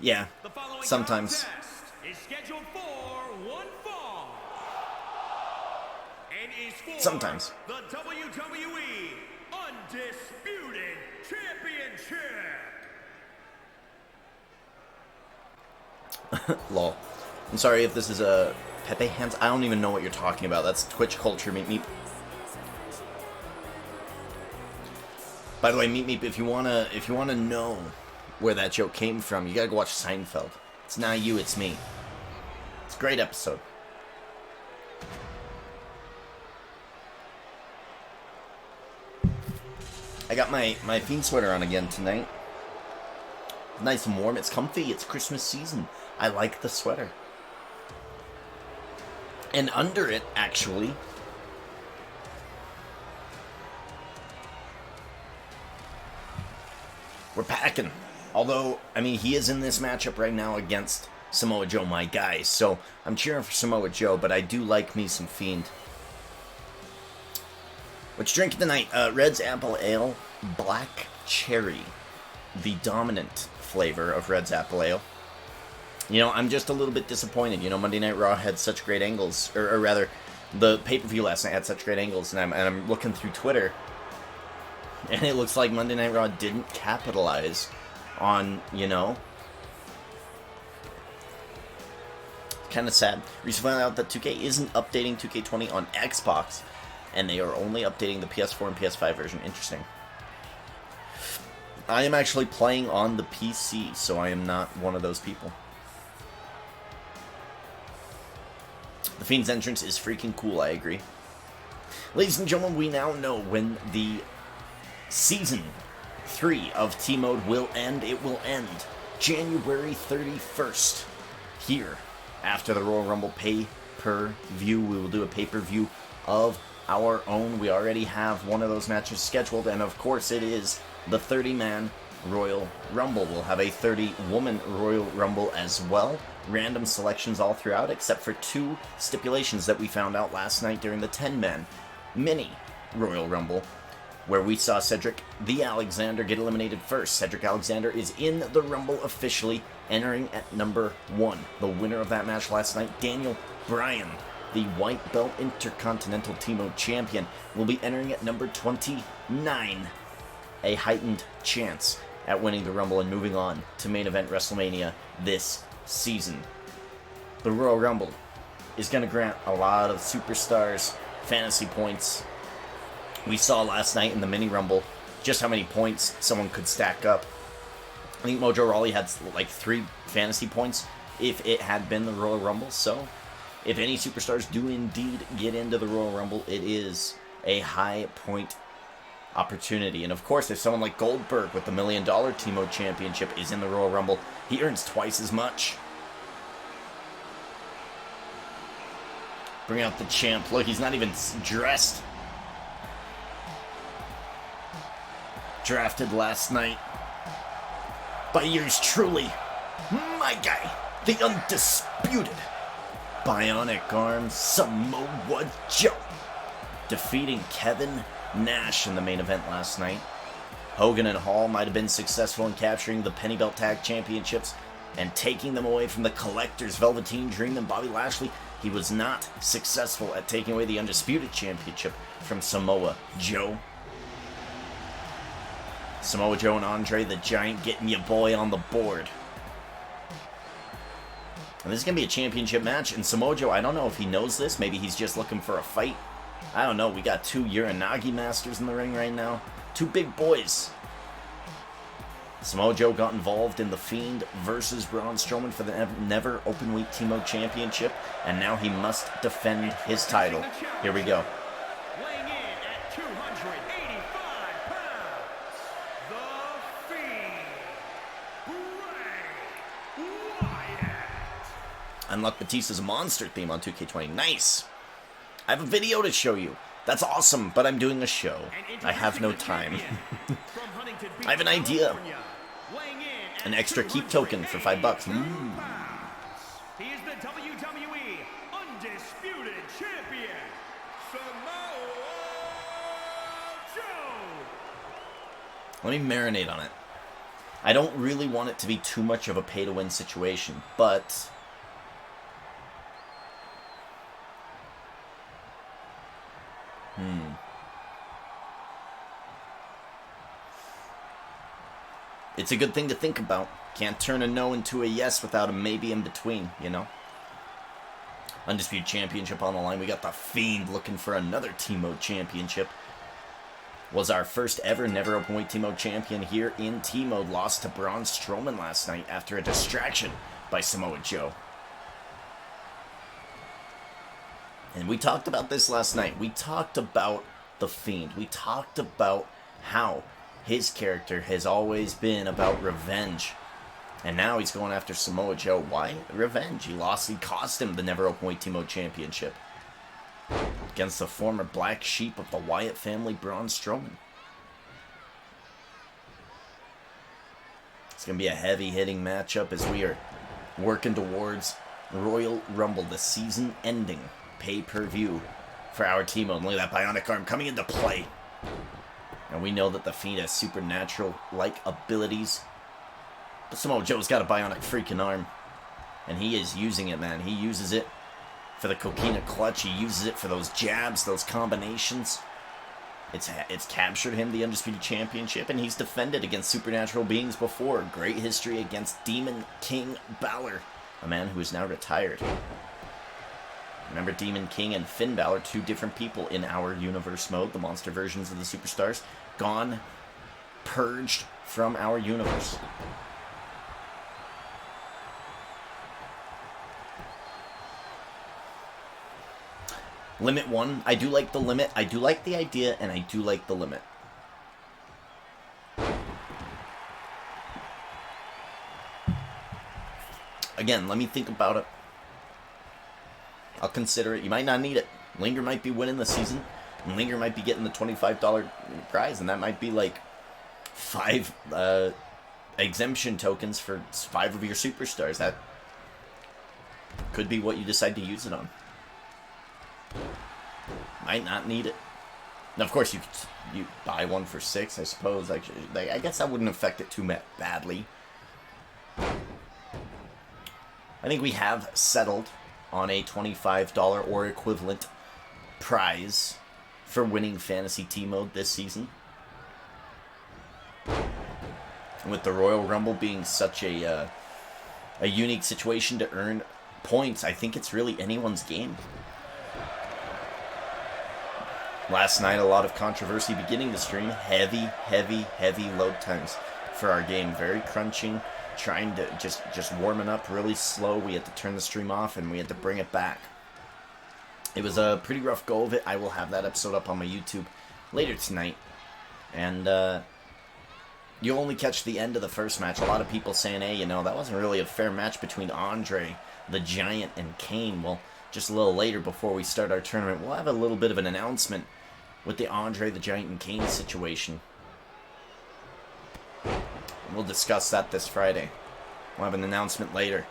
Yeah, sometimes. Is scheduled for one fall. And is for Sometimes. the WWE Undisputed Championship. Lol. I'm sorry if this is a Pepe Hands. I don't even know what you're talking about. That's Twitch culture, Meep Meep. By the way, Meep Meep, if you wanna know where that joke came from, you gotta go watch Seinfeld. It's not you, it's me. It's a great episode. I got my Fiend sweater on again tonight. Nice and warm. It's comfy. It's Christmas season. I like the sweater. And under it, actually, we're packing. Although, I mean, he is in this matchup right now against Samoa Joe, my guy. So I'm cheering for Samoa Joe, but I do like me some Fiend. What you drinking tonight? Red's Apple Ale, Black Cherry. The dominant flavor of Red's Apple Ale. You know, I'm just a little bit disappointed. You know, Monday Night Raw had such great angles, or rather, the pay-per-view last night had such great angles, and I'm looking through Twitter, and it looks like Monday Night Raw didn't capitalize on, you know, kind of sad. Recently found out that 2K isn't updating 2K20 on Xbox, and they are only updating the PS4 and PS5 version. Interesting. I am actually playing on the PC, so I am not one of those people. The Fiend's entrance is freaking cool, I agree. Ladies and gentlemen, we now know when the Season 3 of T-Mode will end. It will end January 31st. Here, after the Royal Rumble pay-per-view, we will do a pay-per-view of our own. We already have one of those matches scheduled, and of course it is the 30-man Royal Rumble. We'll have a 30-woman Royal Rumble as well. Random selections all throughout, except for 2 stipulations that we found out last night during the 10-man mini Royal Rumble, where we saw Cedric the Alexander get eliminated first. Cedric Alexander is in the Rumble officially, entering at number 1. The winner of that match last night, Daniel Bryan, the White Belt Intercontinental T-Mode Champion, will be entering at number 29. A heightened chance at winning the Rumble and moving on to main event WrestleMania this season. The Royal Rumble is going to grant a lot of superstars fantasy points. We saw last night in the mini Rumble just how many points someone could stack up. I think Mojo Rawley had like 3 fantasy points if it had been the Royal Rumble. So if any superstars do indeed get into the Royal Rumble, it is a high point opportunity. And of course, if someone like Goldberg with the $1 million T-Mode Championship is in the Royal Rumble, he earns twice as much. Bring out the champ. Look, he's not even dressed. Drafted last night by yours truly, my guy, the undisputed Bionic Arm Samoa Joe, defeating Kevin Nash in the main event last night. Hogan and Hall might have been successful in capturing the Penny Belt Tag Championships and taking them away from the Collector's Velveteen Dream and Bobby Lashley. He was not successful at taking away the Undisputed Championship from Samoa Joe. Samoa Joe and Andre the Giant getting your boy on the board. And this is going to be a championship match. And Samoa Joe, I don't know if he knows this. Maybe he's just looking for a fight. I don't know. We got 2 Uranagi masters in the ring right now. 2 big boys. Samoa Joe got involved in The Fiend versus Braun Strowman for the Never Openweight T-Mode Championship. And now he must defend his title. Here we go. Weighing in at 285 pounds, the Fiend, Bray Wyatt. Unlock Batista's monster theme on 2K20. Nice. I have a video to show you. That's awesome, but I'm doing a show. I have no time. I have an idea. An extra keep token for $5. He is the WWE Undisputed Champion, Samoa Joe. Let me marinate on it. I don't really want it to be too much of a pay-to-win situation, but it's a good thing to think about. Can't turn a no into a yes without a maybe in between, you know? Undisputed Championship on the line. We got The Fiend looking for another Team Mode Championship. Was our first ever Never Openweight Team Mode Champion here in Team Mode. Lost to Braun Strowman last night after a distraction by Samoa Joe. And we talked about this last night. We talked about The Fiend. We talked about how his character has always been about revenge. And now he's going after Samoa Joe. Why? Revenge. He cost him the Never Openweight Team Mode Championship against the former black sheep of the Wyatt family, Braun Strowman. It's going to be a heavy-hitting matchup as we are working towards Royal Rumble, the season-ending pay-per-view for our Team Mode. Look at that bionic arm coming into play. And we know that The Fiend has supernatural-like abilities. But Samoa Joe's got a bionic freaking arm. And he is using it, man. He uses it for the coquina clutch. He uses it for those jabs, those combinations. It's captured him the Undisputed Championship, and he's defended against supernatural beings before. Great history against Demon King Balor, a man who is now retired. Remember, Demon King and Finn Balor, two different people in our universe mode, the monster versions of the superstars, gone, purged from our universe. Limit 1, I do like the limit, I do like the idea, and I do like the limit. Again, let me think about it. I'll consider it. You might not need it. Linger might be winning the season, and Linger might be getting the $25 prize, and that might be like 5 exemption tokens for 5 of your superstars. That could be what you decide to use it on. Might not need it. Now, of course, you buy one for 6, I suppose. I guess that wouldn't affect it too badly. I think we have settled on a $25 or equivalent prize for winning Fantasy Team Mode this season. And with the Royal Rumble being such a unique situation to earn points, I think it's really anyone's game. Last night, a lot of controversy beginning the stream. Heavy load times for our game. Very crunching. Trying to just warming up really slow. We had to turn the stream off and we had to bring it back. It was a pretty rough go of it. I will have that episode up on my YouTube later tonight. And you'll only catch the end of the first match. A lot of people saying, hey, you know, that wasn't really a fair match between Andre the Giant and Kane. Well, just a little later before we start our tournament, we'll have a little bit of an announcement with the Andre the Giant and Kane situation. We'll discuss that this Friday. We'll have an announcement later.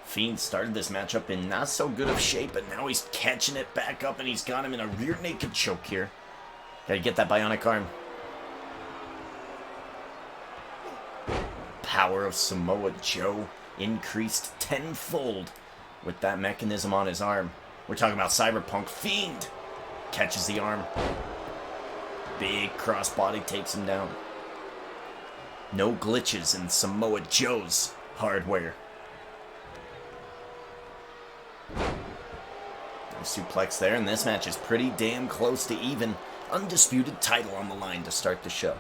Fiend started this matchup in not so good of shape, but now he's catching it back up and he's got him in a rear naked choke here. Gotta get that bionic arm. Power of Samoa Joe increased tenfold with that mechanism on his arm. We're talking about Cyberpunk. Fiend catches the arm. Big crossbody takes him down. No glitches in Samoa Joe's hardware. Nice suplex there, and this match is pretty damn close to even. Undisputed title on the line to start the show.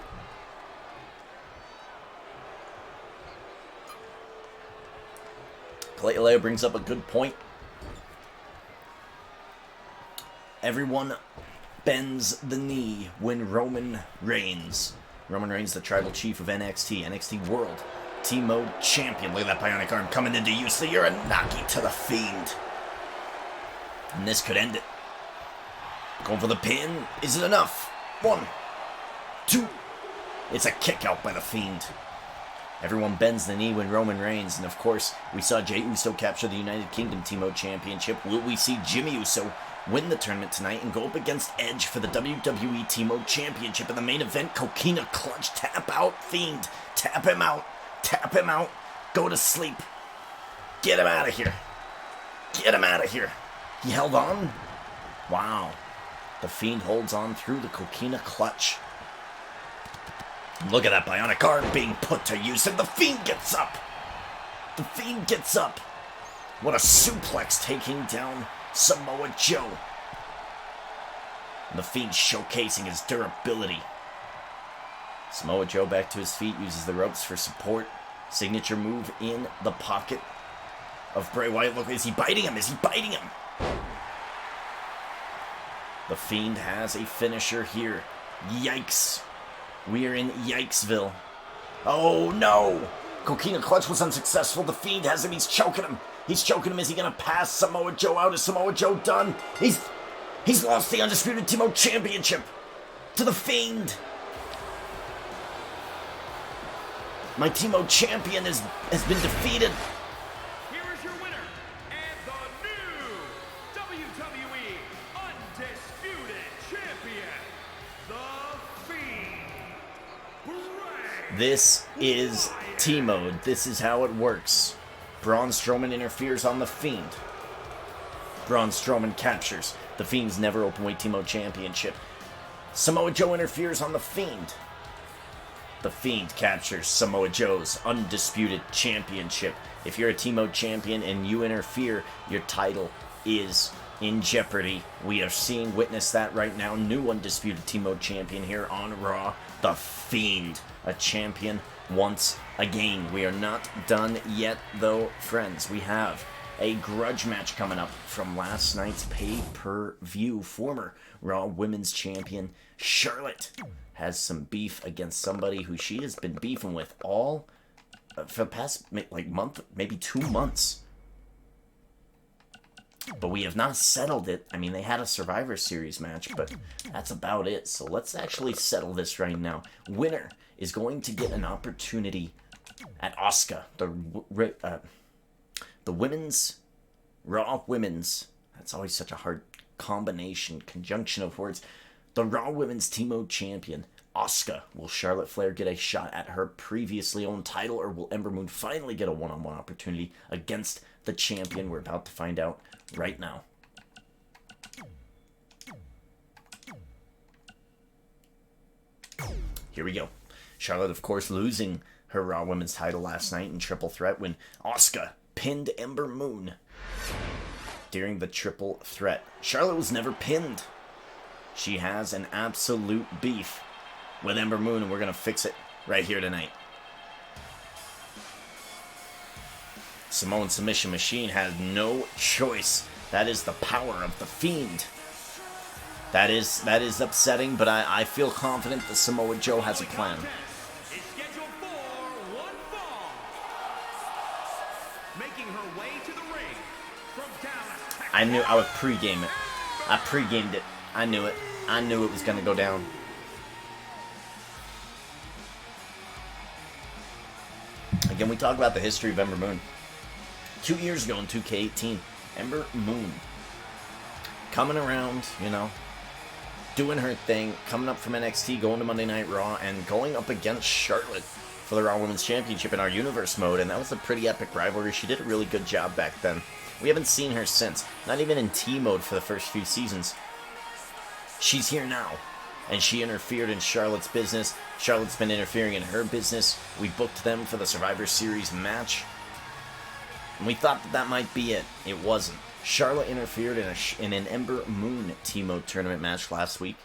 Clayton brings up a good point. Everyone bends the knee when Roman Reigns. Roman Reigns, the tribal chief of NXT, NXT World Team Mode Champion. Look at that bionic arm coming into use. The Uranagi to the Fiend. And this could end it. Going for the pin. Is it enough? 1, 2. It's a kick out by the Fiend. Everyone bends the knee when Roman Reigns. And of course, we saw Jey Uso capture the United Kingdom Team Mode Championship. Will we see Jimmy Uso win the tournament tonight and go up against Edge for the WWE T-Mode Championship. In the main event, Coquina clutch, tap out, Fiend. Tap him out. Tap him out. Go to sleep. Get him out of here. Get him out of here. He held on. Wow. The Fiend holds on through the Coquina clutch. Look at that bionic arm being put to use, and the Fiend gets up. The Fiend gets up. What a suplex, taking down Samoa Joe. And the Fiend showcasing his durability. Samoa Joe back to his feet, uses the ropes for support. Signature move in the pocket of Bray Wyatt. Look, is he biting him? Is he biting him? The Fiend has a finisher here. Yikes. We are in Yikesville. Oh no! Coquina clutch was unsuccessful. The Fiend has him. He's choking him. He's choking him. Is he going to pass Samoa Joe out? Is Samoa Joe done? He's lost the Undisputed T-Mode Championship to the Fiend. My T-Mode champion has been defeated. Here is your winner, and the new WWE Undisputed Champion, The Fiend, BRAY. This is T-Mode. This is how it works. Braun Strowman interferes on the Fiend. Braun Strowman captures the Fiend's never openweight T-Mode championship. Samoa Joe interferes on the Fiend. The Fiend captures Samoa Joe's undisputed championship. If you're a T-Mode champion and you interfere, your title is in jeopardy. We are witness that right now. New undisputed T-Mode champion here on Raw. The Fiend, a champion once again. We are not done yet, though, friends. We have a grudge match coming up from last night's pay-per-view. Former Raw Women's Champion Charlotte has some beef against somebody who she has been beefing with all for the past month, maybe 2 months. But we have not settled it. I mean, they had a Survivor Series match, but that's about it. So let's actually settle this right now. Winner is going to get an opportunity at Asuka, the women's, Raw Women's, that's always such a hard conjunction of words. The Raw Women's T-Mode Champion, Asuka. Will Charlotte Flair get a shot at her previously owned title, or will Ember Moon finally get a one-on-one opportunity against the champion? We're about to find out right now. Here we go. Charlotte, of course, losing her Raw Women's title last night in Triple Threat when Asuka pinned Ember Moon during the Triple Threat. Charlotte was never pinned. She has an absolute beef with Ember Moon, and we're going to fix it right here tonight. Samoan Submission Machine has no choice. That is the power of the Fiend. That is upsetting, but I feel confident that Samoa Joe has a plan. Is scheduled for one fall. Making her way to the ring from Dallas, Texas. I knew I would pregame it. I pregamed it. I knew it. I knew it was going to go down. Again, we talk about the history of Ember Moon. 2 years ago in 2K18, Ember Moon coming around, doing her thing, coming up from NXT, going to Monday Night Raw, and going up against Charlotte for the Raw Women's Championship in our Universe mode, and that was a pretty epic rivalry. She did a really good job back then. We haven't seen her since, not even in T-Mode for the first few seasons. She's here now, and she interfered in Charlotte's business. Charlotte's been interfering in her business. We booked them for the Survivor Series match, and we thought that might be it. It wasn't. Charlotte interfered in an Ember Moon T-Mode tournament match last week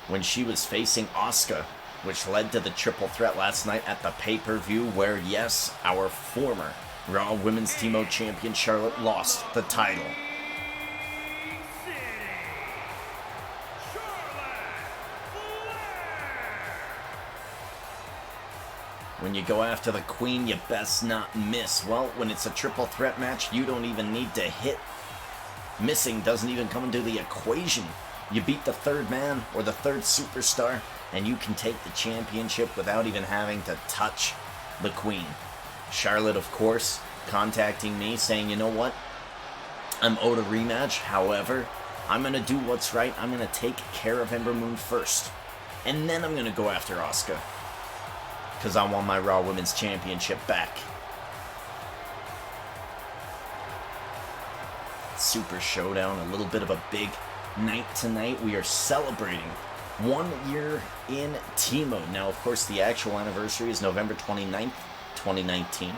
when she was facing Asuka, which led to the Triple Threat last night at the pay-per-view where, yes, our former Raw Women's T-Mode Champion Charlotte lost the title. When you go after the Queen, you best not miss. Well, when it's a Triple Threat match, you don't even need to hit. Missing doesn't even come into the equation. You beat the third man or the third superstar, and you can take the championship without even having to touch the Queen. Charlotte, of course, contacting me saying, you know what? I'm owed a rematch. However, I'm going to do what's right. I'm going to take care of Ember Moon first. And then I'm going to go after Asuka. Because I want my Raw Women's Championship back. Super Showdown. A little bit of a big night tonight. We are celebrating 1 year in T-Mode. Now, of course, the actual anniversary is November 29th, 2019.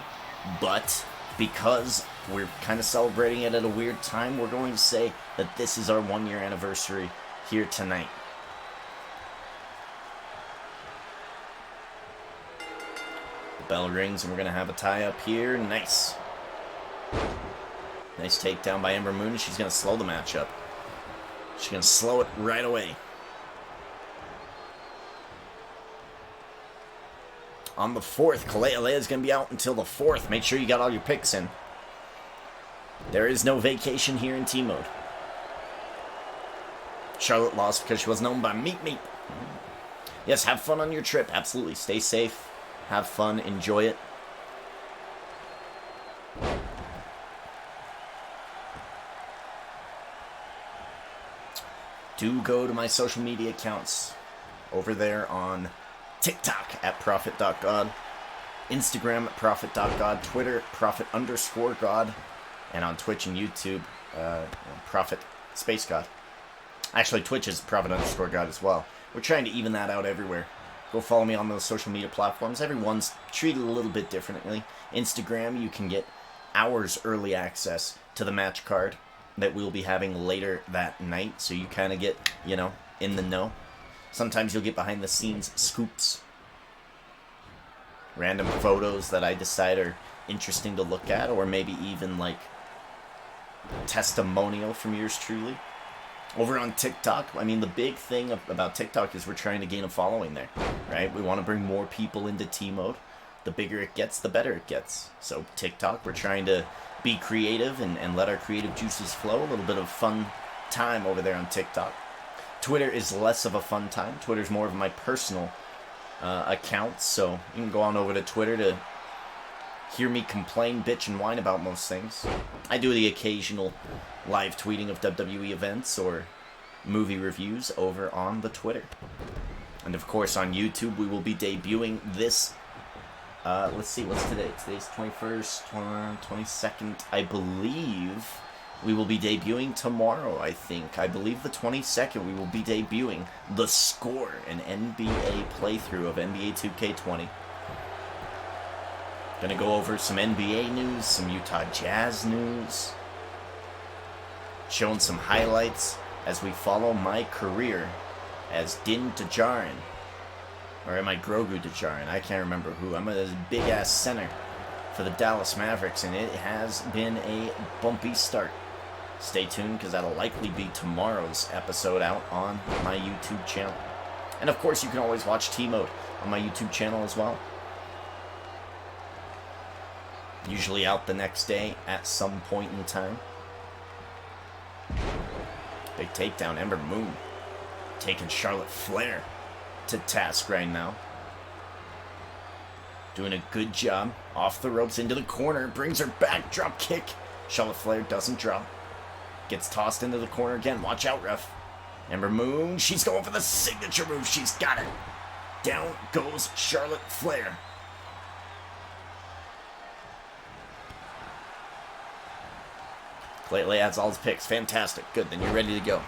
But because we're kind of celebrating it at a weird time, we're going to say that this is our 1 year anniversary here tonight. The bell rings and we're going to have a tie-up here. Nice. Nice takedown by Ember Moon. She's going to slow the match up. She's going to slow it right away. On the 4th, Kalea is going to be out until the 4th. Make sure you got all your picks in. There is no vacation here in T-Mode. Charlotte lost because she wasn't owned by Meat Meat. Yes, have fun on your trip. Absolutely. Stay safe. Have fun. Enjoy it. Do go to my social media accounts over there on TikTok at prophet.god, Instagram at prophet.god, Twitter prophet_god, and on Twitch and YouTube, prophet space god. Actually, Twitch is prophet_god as well. We're trying to even that out everywhere. Go follow me on those social media platforms. Everyone's treated a little bit differently. Instagram, you can get hours early access to the match card that we'll be having later that night, so you kind of get, you know, in the know. Sometimes you'll get behind the scenes scoops. Random photos that I decide are interesting to look at, or maybe even like testimonial from yours truly. Over on TikTok, I mean, the big thing about TikTok is we're trying to gain a following there, right? We want to bring more people into T-Mode. The bigger it gets, the better it gets. So TikTok, we're trying to be creative and let our creative juices flow. A little bit of fun time over there on TikTok. Twitter is less of a fun time. Twitter's more of my personal account, so you can go on over to Twitter to hear me complain, bitch, and whine about most things. I do the occasional live tweeting of WWE events or movie reviews over on the Twitter. And of course on YouTube we will be debuting this, let's see, what's today? Today's 21st, 22nd, I believe. We will be debuting tomorrow, I think. I believe the 22nd we will be debuting The Score, an NBA playthrough of NBA 2K20. Gonna go over some NBA news, some Utah Jazz news, showing some highlights as we follow my career as Din Djarin. Or am I Grogu Djarin? I can't remember who. I'm a big-ass center for the Dallas Mavericks, and it has been a bumpy start. Stay tuned, because that'll likely be tomorrow's episode out on my YouTube channel. And of course, you can always watch T-Mode on my YouTube channel as well. Usually out the next day at some point in time. Big takedown, Ember Moon taking Charlotte Flair to task right now. Doing a good job. Off the ropes into the corner. Brings her back. Drop kick. Charlotte Flair doesn't drop. Gets tossed into the corner again. Watch out, ref. Ember Moon. She's going for the signature move. She's got it. Down goes Charlotte Flair. Lately adds all his picks. Fantastic. Good. Then you're ready to go.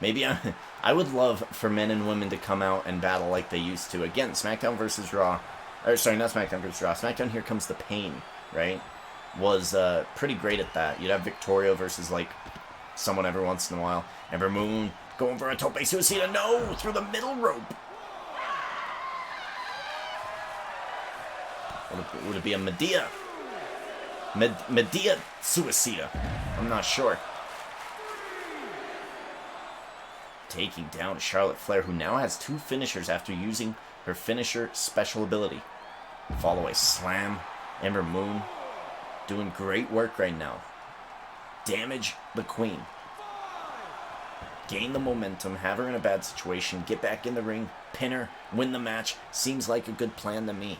Maybe I would love for men and women to come out and battle like they used to. Again, SmackDown versus Raw. Or, sorry, not SmackDown versus Raw. SmackDown Here Comes the Pain, right? Was pretty great at that. You'd have Victoria versus, like, someone every once in a while. Ember Moon going for a tope suicida. No! Through the middle rope. Would it be a Medea? Medea suicida. I'm not sure. Taking down Charlotte Flair, who now has two finishers after using her finisher special ability. Follow a slam. Ember Moon doing great work right now. Damage the Queen. Gain the momentum, have her in a bad situation, get back in the ring, pin her, win the match. Seems like a good plan to me.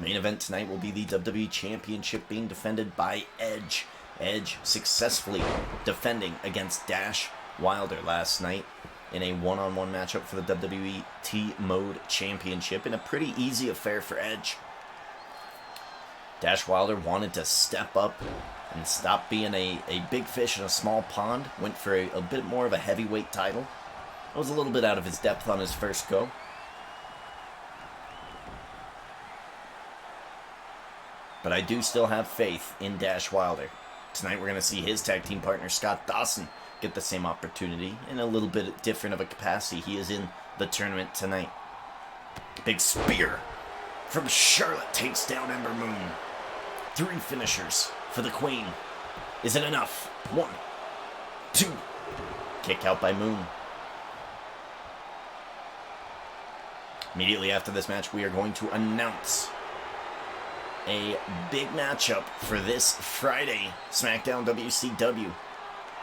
Main event tonight will be the WWE Championship being defended by Edge. Edge successfully defending against Dash Wilder last night in a one-on-one matchup for the WWE T-Mode Championship in a pretty easy affair for Edge. Dash Wilder wanted to step up and stop being a big fish in a small pond. Went for a bit more of a heavyweight title. It was a little bit out of his depth on his first go. But I do still have faith in Dash Wilder. Tonight we're going to see his tag team partner Scott Dawson get the same opportunity in a little bit different of a capacity. He is in the tournament tonight. Big spear from Charlotte takes down Ember Moon. 3 finishers for the Queen. Is it enough? 1, 2. Kick out by Moon. Immediately after this match, we are going to announce a big matchup for this Friday SmackDown WCW,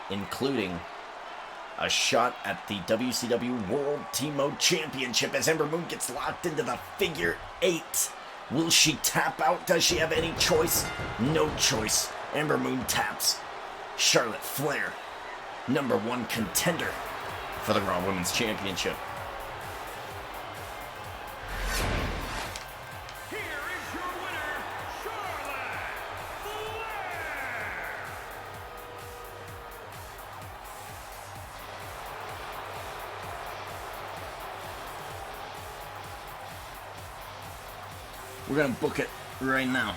including a shot at the WCW World T-Mode Championship as Ember Moon gets locked into the figure 8. Will she tap out? Does she have any choice? No choice. Ember Moon taps. Charlotte Flair, #1 contender for the Raw Women's Championship. Here is your winner, Charlotte Flair. We're going to book it right now.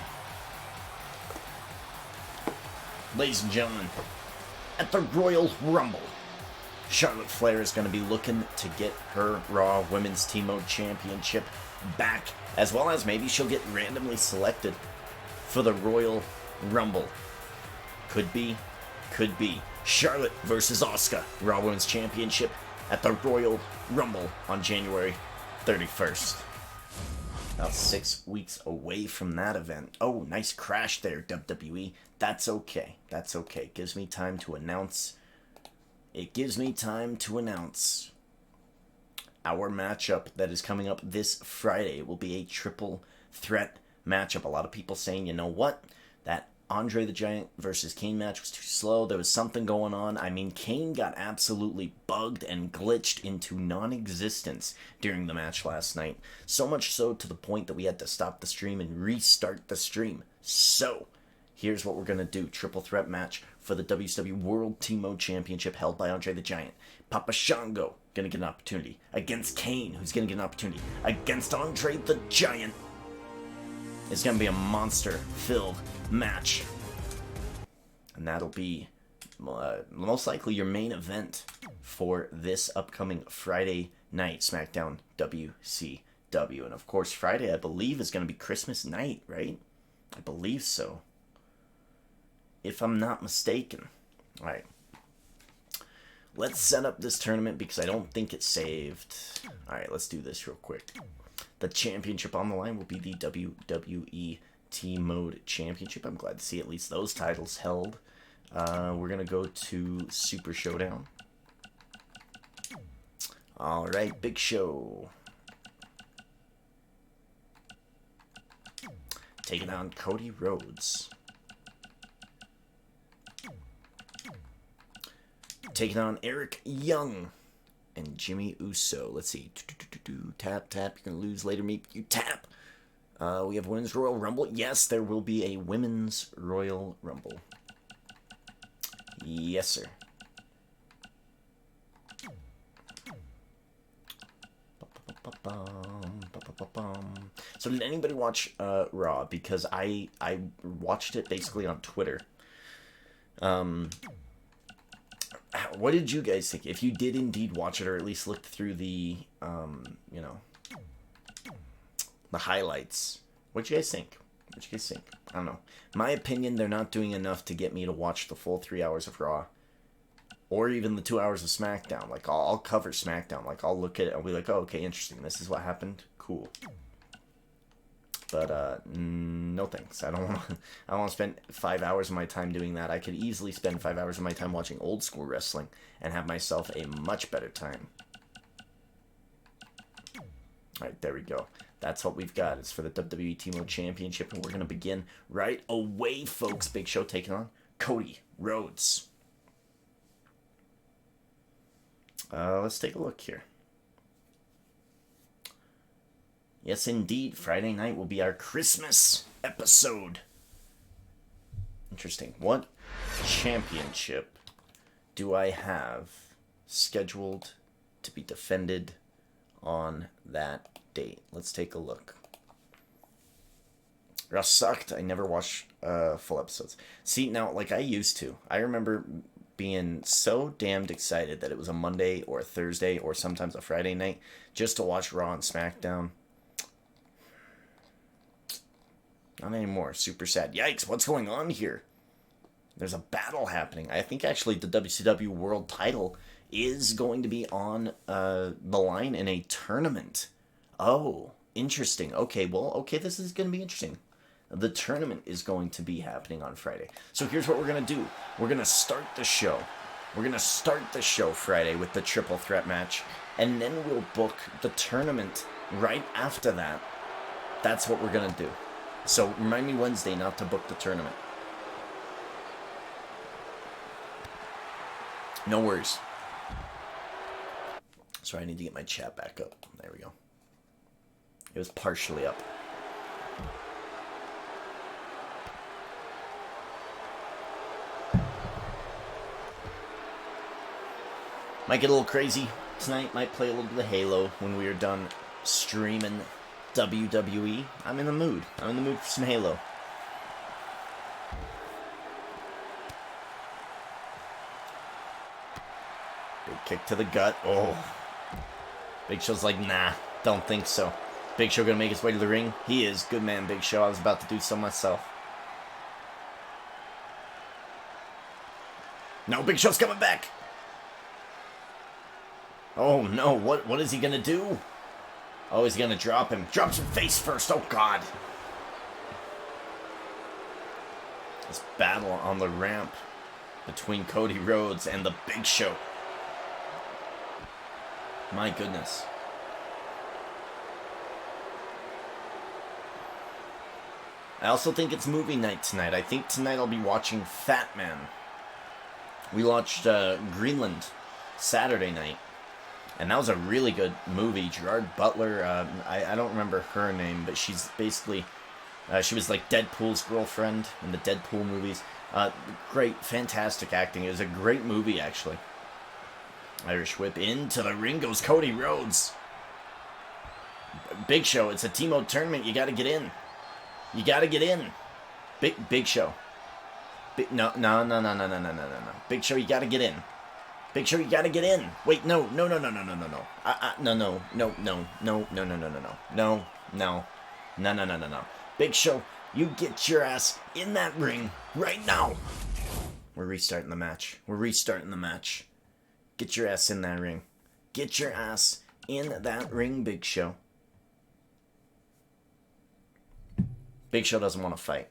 Ladies and gentlemen, at the Royal Rumble, Charlotte Flair is going to be looking to get her Raw Women's T-Mode Championship back, as well as maybe she'll get randomly selected for the Royal Rumble. Could be, could be. Charlotte versus Asuka, Raw Women's Championship at the Royal Rumble on January 31st. About 6 weeks away from that event. Oh, nice crash there, WWE. That's okay. That's okay. Gives me time to announce. It gives me time to announce our matchup that is coming up this Friday. It will be a triple threat matchup. A lot of people saying, you know what? That Andre the Giant versus Kane match was too slow. There was something going on. I mean, Kane got absolutely bugged and glitched into non-existence during the match last night. So much so to the point that we had to stop the stream and restart the stream. So, here's what we're going to do. Triple threat match for the WCW World T-Mode Championship held by Andre the Giant. Papa Shango going to get an opportunity against Kane, who's going to get an opportunity against Andre the Giant. It's going to be a monster-filled match. And that'll be most likely your main event for this upcoming Friday night SmackDown WCW. And of course, Friday, I believe, is going to be Christmas night, right? I believe so. If I'm not mistaken. All right. Let's set up this tournament because I don't think it's saved. All right, let's do this real quick. The championship on the line will be the WWE T-Mode Championship. I'm glad to see at least those titles held. We're going to go to Super Showdown. All right, Big Show. Taking on Cody Rhodes. Taking on Eric Young and Jimmy Uso. Let's see. Tap, tap. You're going to lose later. Me, you tap. We have Women's Royal Rumble. Yes, there will be a Women's Royal Rumble. Yes, sir. So did anybody watch Raw? Because I watched it basically on Twitter. What did you guys think? If you did indeed watch it, or at least looked through the, the highlights, what'd you guys think? What'd you guys think? I don't know. My opinion, they're not doing enough to get me to watch the full 3 hours of Raw, or even the 2 hours of SmackDown. Like, I'll cover SmackDown. Like, I'll look at it, I'll be like, oh, okay, interesting. This is what happened. Cool. But, no thanks. I don't want to spend 5 hours of my time doing that. I could easily spend 5 hours of my time watching old school wrestling and have myself a much better time. Alright, there we go. That's what we've got. It's for the WWE Team Mode Championship, and we're going to begin right away, folks. Big Show taking on Cody Rhodes. Let's take a look here. Yes, indeed. Friday night will be our Christmas episode. Interesting. What championship do I have scheduled to be defended on that date? Let's take a look. Russ sucked. I never watched full episodes. See, now, like I used to. I remember being so damned excited that it was a Monday or a Thursday or sometimes a Friday night just to watch Raw and SmackDown. Not anymore. Super sad. Yikes, what's going on here? There's a battle happening. I think actually the WCW World title is going to be on the line in a tournament. Oh, interesting. Okay, well, okay, this is going to be interesting. The tournament is going to be happening on Friday. So here's what we're going to do. We're going to start the show. We're going to start the show Friday with the triple threat match. And then we'll book the tournament right after that. That's what we're going to do. So remind me Wednesday not to book the tournament. No worries. Sorry, I need to get my chat back up. There we go. It was partially up. Might get a little crazy tonight. Might play a little bit of Halo when we are done streaming WWE. I'm in the mood. I'm in the mood for some Halo. Big kick to the gut. Oh. Big Show's like, nah, don't think so. Big Show gonna make his way to the ring. He is. Good man, Big Show. I was about to do so myself. No, Big Show's coming back. Oh no, what is he gonna do? Oh, he's gonna drop him. Drops him face first. Oh god. This battle on the ramp between Cody Rhodes and the Big Show. My goodness. I also think it's movie night tonight. I think tonight I'll be watching Fat Man. We watched Greenland Saturday night. And that was a really good movie. Gerard Butler, I don't remember her name, but she's basically, she was like Deadpool's girlfriend in the Deadpool movies. Great, fantastic acting. It was a great movie, actually. Irish Whip into the ring goes Cody Rhodes. Big Show, it's a Team Mode tournament. You got to get in. You got to get in. Big Show. No. Big Show, you got to get in. Big Show, you gotta get in. Wait, no. No. Big Show, you get your ass in that ring right now. We're restarting the match. Get your ass in that ring. Get your ass in that ring, Big Show. Big Show doesn't want to fight.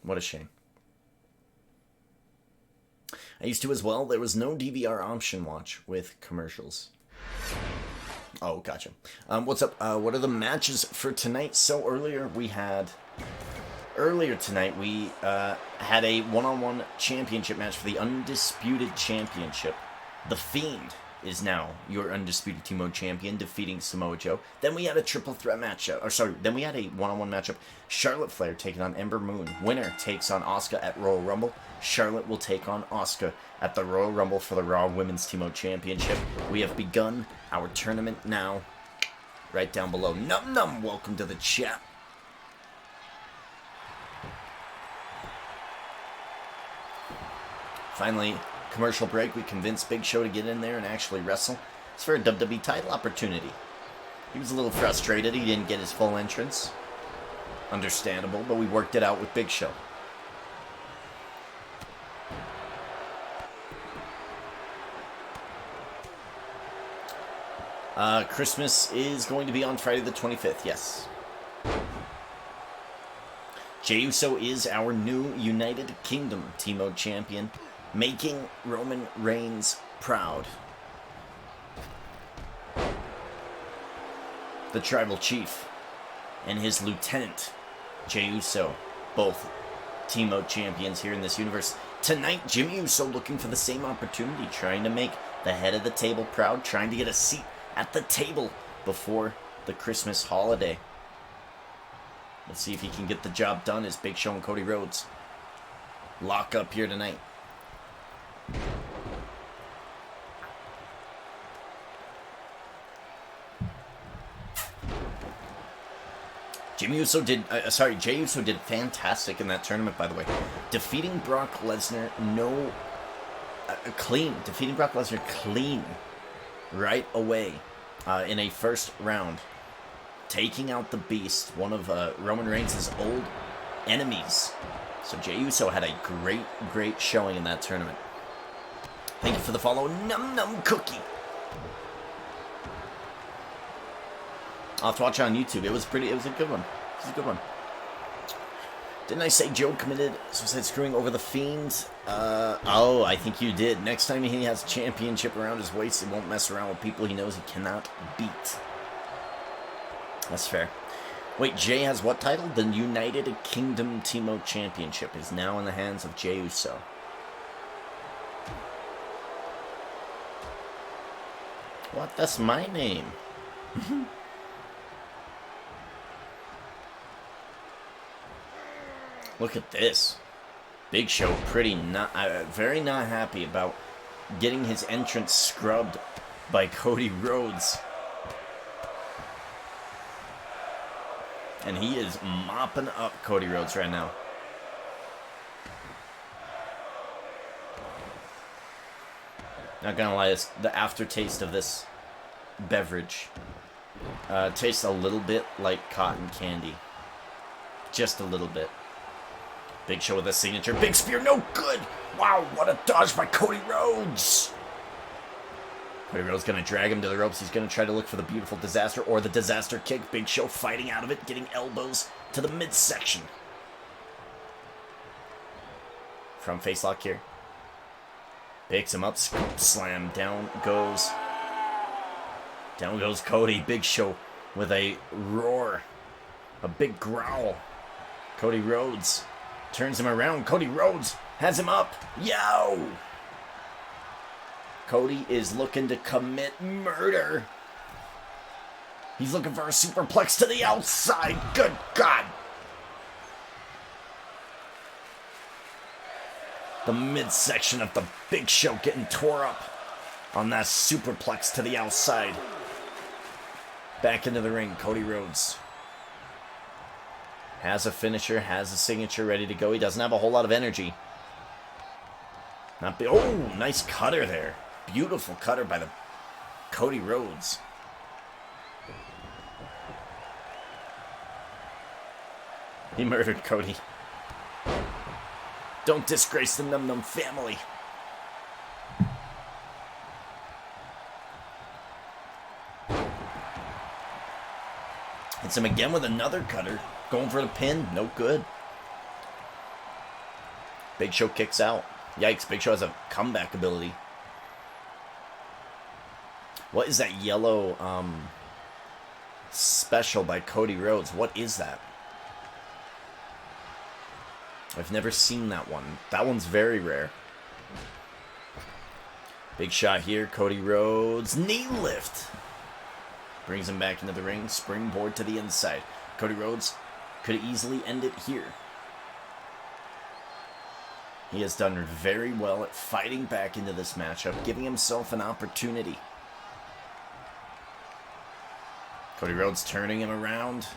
What a shame. I used to as well. There was no DVR option watch with commercials. Oh, gotcha. What's up? What are the matches for tonight? So earlier tonight we had a one-on-one championship match for the Undisputed Championship. The Fiend is now your Undisputed Team Mode champion, defeating Samoa Joe. Then we had a triple threat matchup. Then we had a one-on-one matchup. Charlotte Flair taking on Ember Moon. Winner takes on Asuka at Royal Rumble. Charlotte will take on Asuka at the Royal Rumble for the Raw Women's Team Mode Championship. We have begun our tournament now. Right down below. Num Num, welcome to the chat. Finally, commercial break. We convinced Big Show to get in there and actually wrestle. It's for a WWE title opportunity. He was a little frustrated. He didn't get his full entrance. Understandable, but we worked it out with Big Show. Christmas is going to be on Friday the 25th, yes. Jey Uso is our new United Kingdom Team Mode champion, making Roman Reigns proud. the Tribal Chief, and his lieutenant, Jey Uso, both Team Mode champions here in this universe. Tonight, Jimmy Uso looking for the same opportunity, trying to make the head of the table proud, trying to get a seat at the table before the Christmas holiday. Let's see if he can get the job done as Big Show and Cody Rhodes lock up here tonight. Jey Uso did fantastic in that tournament, by the way. Defeating Brock Lesnar clean right away in a first round. Taking out the Beast, one of Roman Reigns' old enemies. So Jey Uso had a great showing in that tournament. Thank you for the follow, Num Num Cookie. I'll have to watch it on YouTube. It was a good one. It was a good one. Didn't I say Joe committed suicide screwing over the Fiend? Oh, I think you did. Next time he has a championship around his waist, he won't mess around with people he knows he cannot beat. That's fair. Wait, Jay has what title? The United Kingdom Team Mode Championship is now in the hands of Jey Uso. What? That's my name. Look at this. Big Show very not happy about getting his entrance scrubbed by Cody Rhodes. And he is mopping up Cody Rhodes right now. Not gonna lie, the aftertaste of this beverage tastes a little bit like cotton candy. Just a little bit. Big Show with a signature. Big Spear, no good! Wow, what a dodge by Cody Rhodes! Cody Rhodes gonna drag him to the ropes. He's gonna try to look for the beautiful disaster or the disaster kick. Big Show fighting out of it, getting elbows to the midsection. From face lock here. Picks him up, scoop slam. Down goes Cody. Big Show with a roar. A big growl. Cody Rhodes turns him around. Cody Rhodes has him up. Yo! Cody is looking to commit murder. He's looking for a superplex to the outside. Good God. The midsection of the Big Show getting tore up on that superplex to the outside. Back into the ring, Cody Rhodes. Has a finisher, has a signature ready to go. He doesn't have a whole lot of energy. Not big. Oh, nice cutter there. Beautiful cutter by the Cody Rhodes. He murdered Cody. Don't disgrace the Num Num family. Hits him again with another cutter. Going for the pin. No good. Big Show kicks out. Yikes, Big Show has a comeback ability. What is that yellow special by Cody Rhodes? What is that? I've never seen that one. That one's very rare. Big shot here. Cody Rhodes. Knee lift. Brings him back into the ring. Springboard to the inside. Cody Rhodes could easily end it here. He has done very well at fighting back into this matchup, giving himself an opportunity. Cody Rhodes turning him around.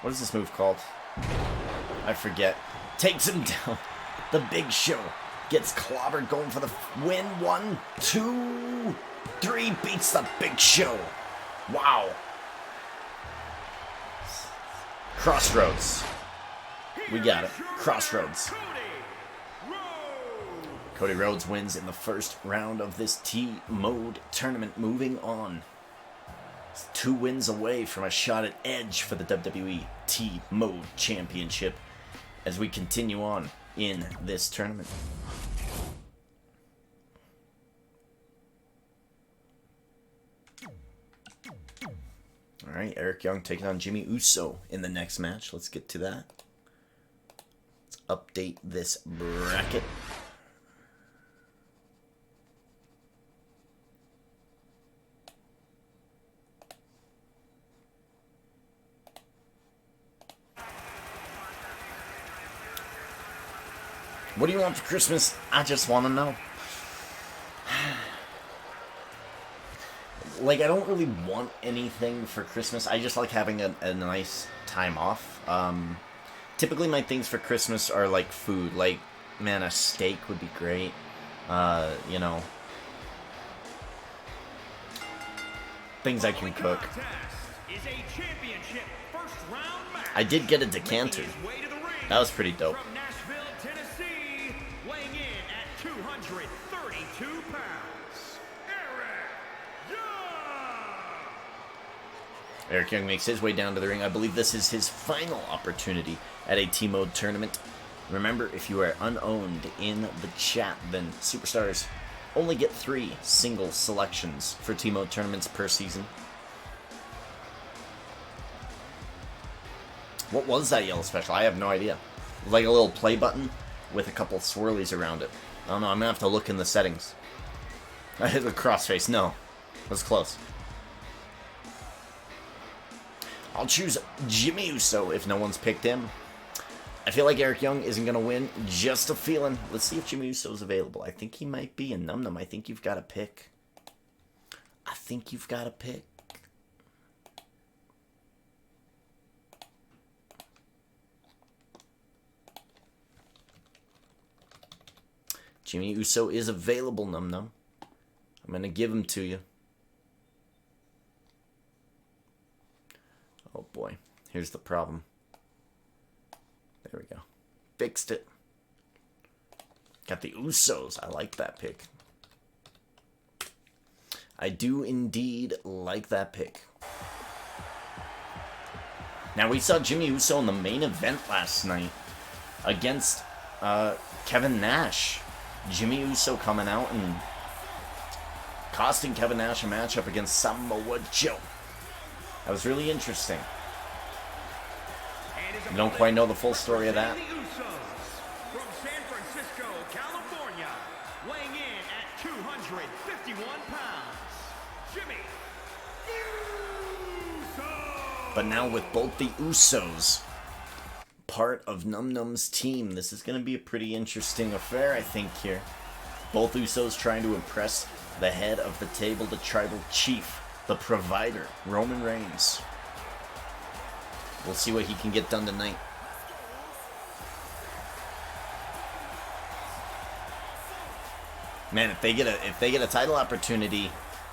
What is this move called? I forget. Takes him down. The Big Show gets clobbered, going for the win. 1, 2, 3. Beats the Big Show. Wow. Crossroads. We got it. Crossroads. Cody Rhodes wins in the first round of this T-Mode tournament. Moving on. 2 wins away from a shot at Edge for the WWE T-Mode Championship as we continue on in this tournament. Alright, Eric Young taking on Jimmy Uso in the next match. Let's get to that. Let's update this bracket. What do you want for Christmas? I just want to know. Like, I don't really want anything for Christmas. I just like having a nice time off. Typically, my things for Christmas are, like, food. Like, man, a steak would be great. You know, things I can cook. I did get a decanter. That was pretty dope. Eric Young makes his way down to the ring. I believe this is his final opportunity at a T-Mode tournament. Remember, if you are unowned in the chat, then superstars only get 3 single selections for T-Mode tournaments per season. What was that yellow special? I have no idea. It was like a little play button with a couple swirlies around it. I don't know, I'm going to have to look in the settings. I hit the crossface. No. That's close. I'll choose Jimmy Uso if no one's picked him. I feel like Eric Young isn't going to win. Just a feeling. Let's see if Jimmy Uso's available. I think he might be. And Num Num, I think you've got to pick. I think you've got to pick. Jimmy Uso is available, Num Num. I'm going to give him to you. Oh boy, here's the problem. There we go. Fixed it. Got the Usos. I like that pick. I do indeed like that pick. Now, we saw Jimmy Uso in the main event last night against Kevin Nash. Jimmy Uso coming out and costing Kevin Nash a matchup against Samoa Joe. That was really interesting. I don't quite know the full story of that. From San Francisco, California, weighing in at 251 pounds, Jimmy Uso. But now with both the Usos part of Num Num's team, this is going to be a pretty interesting affair, I think, here. Both Usos trying to impress the head of the table, the tribal chief, the provider, Roman Reigns. We'll see what he can get done tonight. Man, if they get a title opportunity,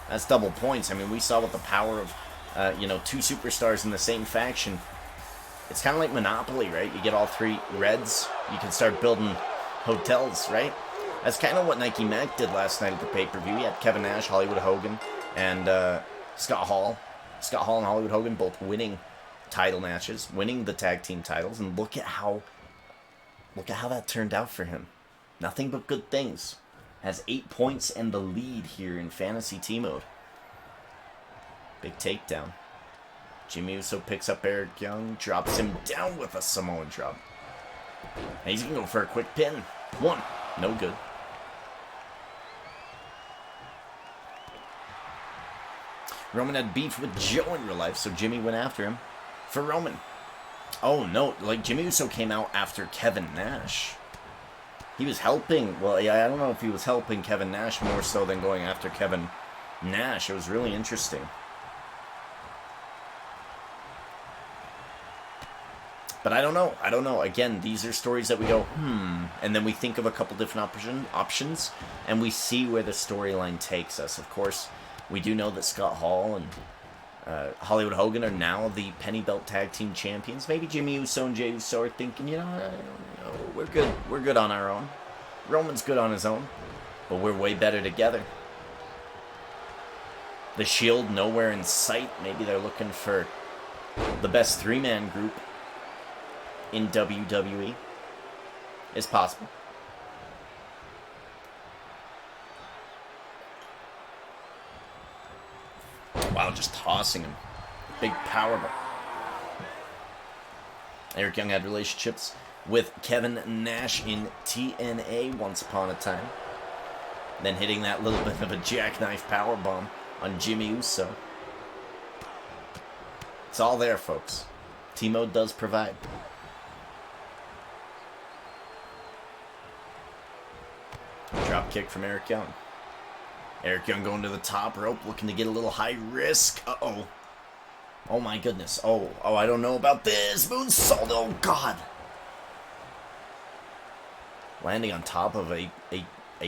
that's double points. I mean, we saw with the power of 2 superstars in the same faction. It's kind of like Monopoly, right? You get all 3 reds, you can start building hotels, right? That's kind of what Nike Mac did last night at the pay-per-view. He had Kevin Nash, Hollywood Hogan, and Scott Hall and Hollywood Hogan both winning title matches, winning the tag team titles, and look at how that turned out for him. Nothing but good things. Has 8 points and the lead here in Fantasy T-Mode. Big takedown. Jimmy Uso picks up Eric Young, drops him down with a Samoan drop. And he's going to go for a quick pin. 1. No good. Roman had beef with Joe in real life, so Jimmy went after him for Roman. Oh, no. Like, Jimmy Uso came out after Kevin Nash. He was helping. Well, yeah, I don't know if he was helping Kevin Nash more so than going after Kevin Nash. It was really interesting. But I don't know. Again, these are stories that we go, and then we think of a couple different options, and we see where the storyline takes us. Of course, we do know that Scott Hall and Hollywood Hogan are now the Penny Belt Tag Team Champions. Maybe Jimmy Uso and Jey Uso are thinking, we're good. We're good on our own. Roman's good on his own, but we're way better together. The Shield nowhere in sight. Maybe they're looking for the best 3-man group in WWE. Is possible. Wow, just tossing him. Big powerbomb. Eric Young had relationships with Kevin Nash in TNA once upon a time. Then hitting that little bit of a jackknife powerbomb on Jimmy Uso. It's all there, folks. T-Mode does provide. Drop kick from Eric Young. Eric Young going to the top rope, looking to get a little high risk. Uh-oh. Oh my goodness. Oh, I don't know about this. Moonsault. Oh, God. Landing on top of a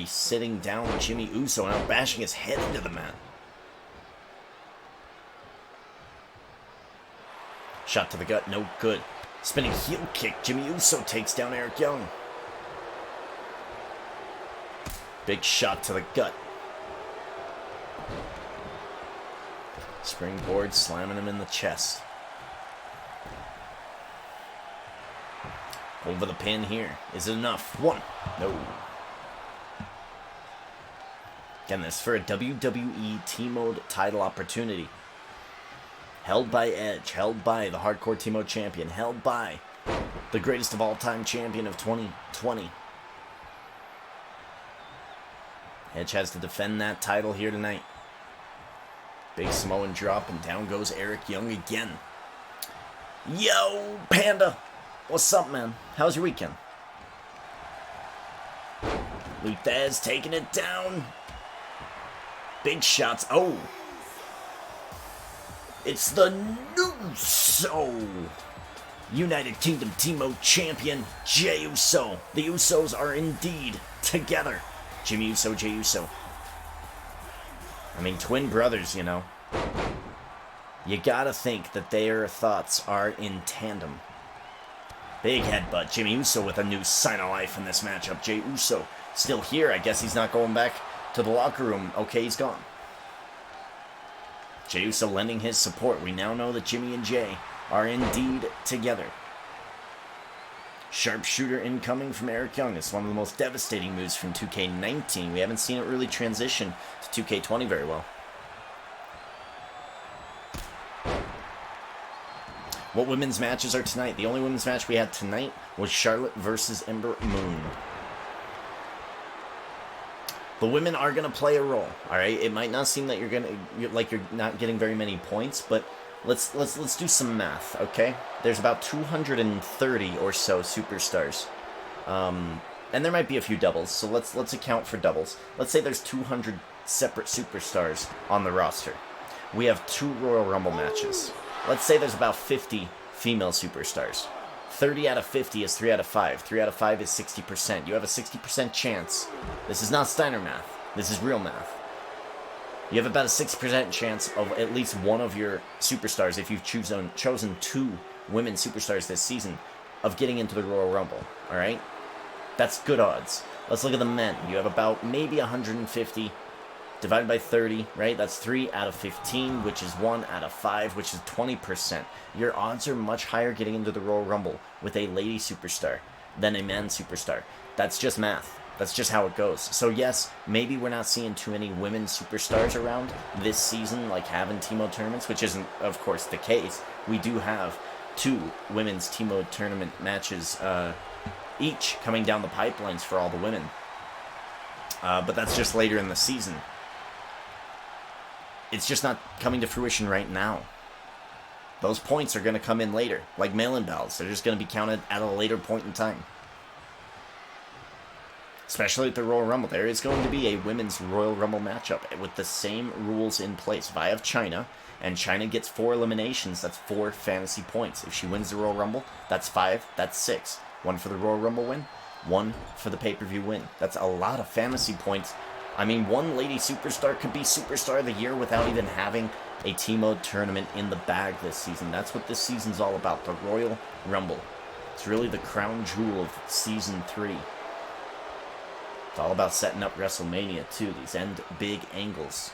sitting down Jimmy Uso, now bashing his head into the mat. Shot to the gut, no good. Spinning heel kick, Jimmy Uso takes down Eric Young. Big shot to the gut. Springboard slamming him in the chest. Over the pin here. Is it enough? One. No. Again, this for a WWE T-Mode title opportunity. Held by Edge, held by the Hardcore T-Mode champion, held by the greatest of all-time champion of 2020. Edge has to defend that title here tonight. Big Samoan drop, and down goes Eric Young again. Yo, Panda! What's up, man? How's your weekend? Luthez taking it down. Big shots. Oh! It's the United Kingdom T-Mode champion, Jey Uso. The Usos are indeed together. Jimmy Uso, Jey Uso. I mean, twin brothers, you know. You gotta think that their thoughts are in tandem. Big headbutt. Jimmy Uso with a new sign of life in this matchup. Jey Uso still here. I guess he's not going back to the locker room. Okay, he's gone. Jey Uso lending his support. We now know that Jimmy and Jey are indeed together. Sharpshooter incoming from Eric Young. It's one of the most devastating moves from 2K19. We haven't seen it really transition to 2K20 very well. What women's matches are tonight? The only women's match we had tonight was Charlotte versus Ember Moon. The women are going to play a role, all right? It might not seem that you're not getting very many points, but let's do some math, okay? There's about 230 or so superstars. And there might be a few doubles, so let's account for doubles. Let's say there's 200 separate superstars on the roster. We have 2 Royal Rumble matches. Let's say there's about 50 female superstars. 30 out of 50 is 3 out of 5. 3 out of 5 is 60%. You have a 60% chance. This is not Steiner math. This is real math. You have about a 60% chance of at least one of your superstars, if you've chosen 2 women superstars this season, of getting into the Royal Rumble. All right? That's good odds. Let's look at the men. You have about maybe 150 divided by 30, right? That's 3 out of 15, which is 1 out of 5, which is 20%. Your odds are much higher getting into the Royal Rumble with a lady superstar than a man superstar. That's just math. That's just how it goes. So yes, maybe we're not seeing too many women superstars around this season, like having T-Mode tournaments, which isn't, of course, the case. We do have 2 women's T-Mode tournament matches each coming down the pipelines for all the women. But that's just later in the season. It's just not coming to fruition right now. Those points are going to come in later, like mail-in ballots. They're just going to be counted at a later point in time. Especially at the Royal Rumble. There is going to be a women's Royal Rumble matchup with the same rules in place. If I have China, and China gets 4 eliminations, that's 4 fantasy points. If she wins the Royal Rumble, that's 5, that's 6. 1 for the Royal Rumble win, 1 for the pay-per-view win. That's a lot of fantasy points. I mean, one lady superstar could be Superstar of the Year without even having a T-Mode tournament in the bag this season. That's what this season's all about, the Royal Rumble. It's really the crown jewel of Season 3. It's all about setting up WrestleMania, too. These end big angles.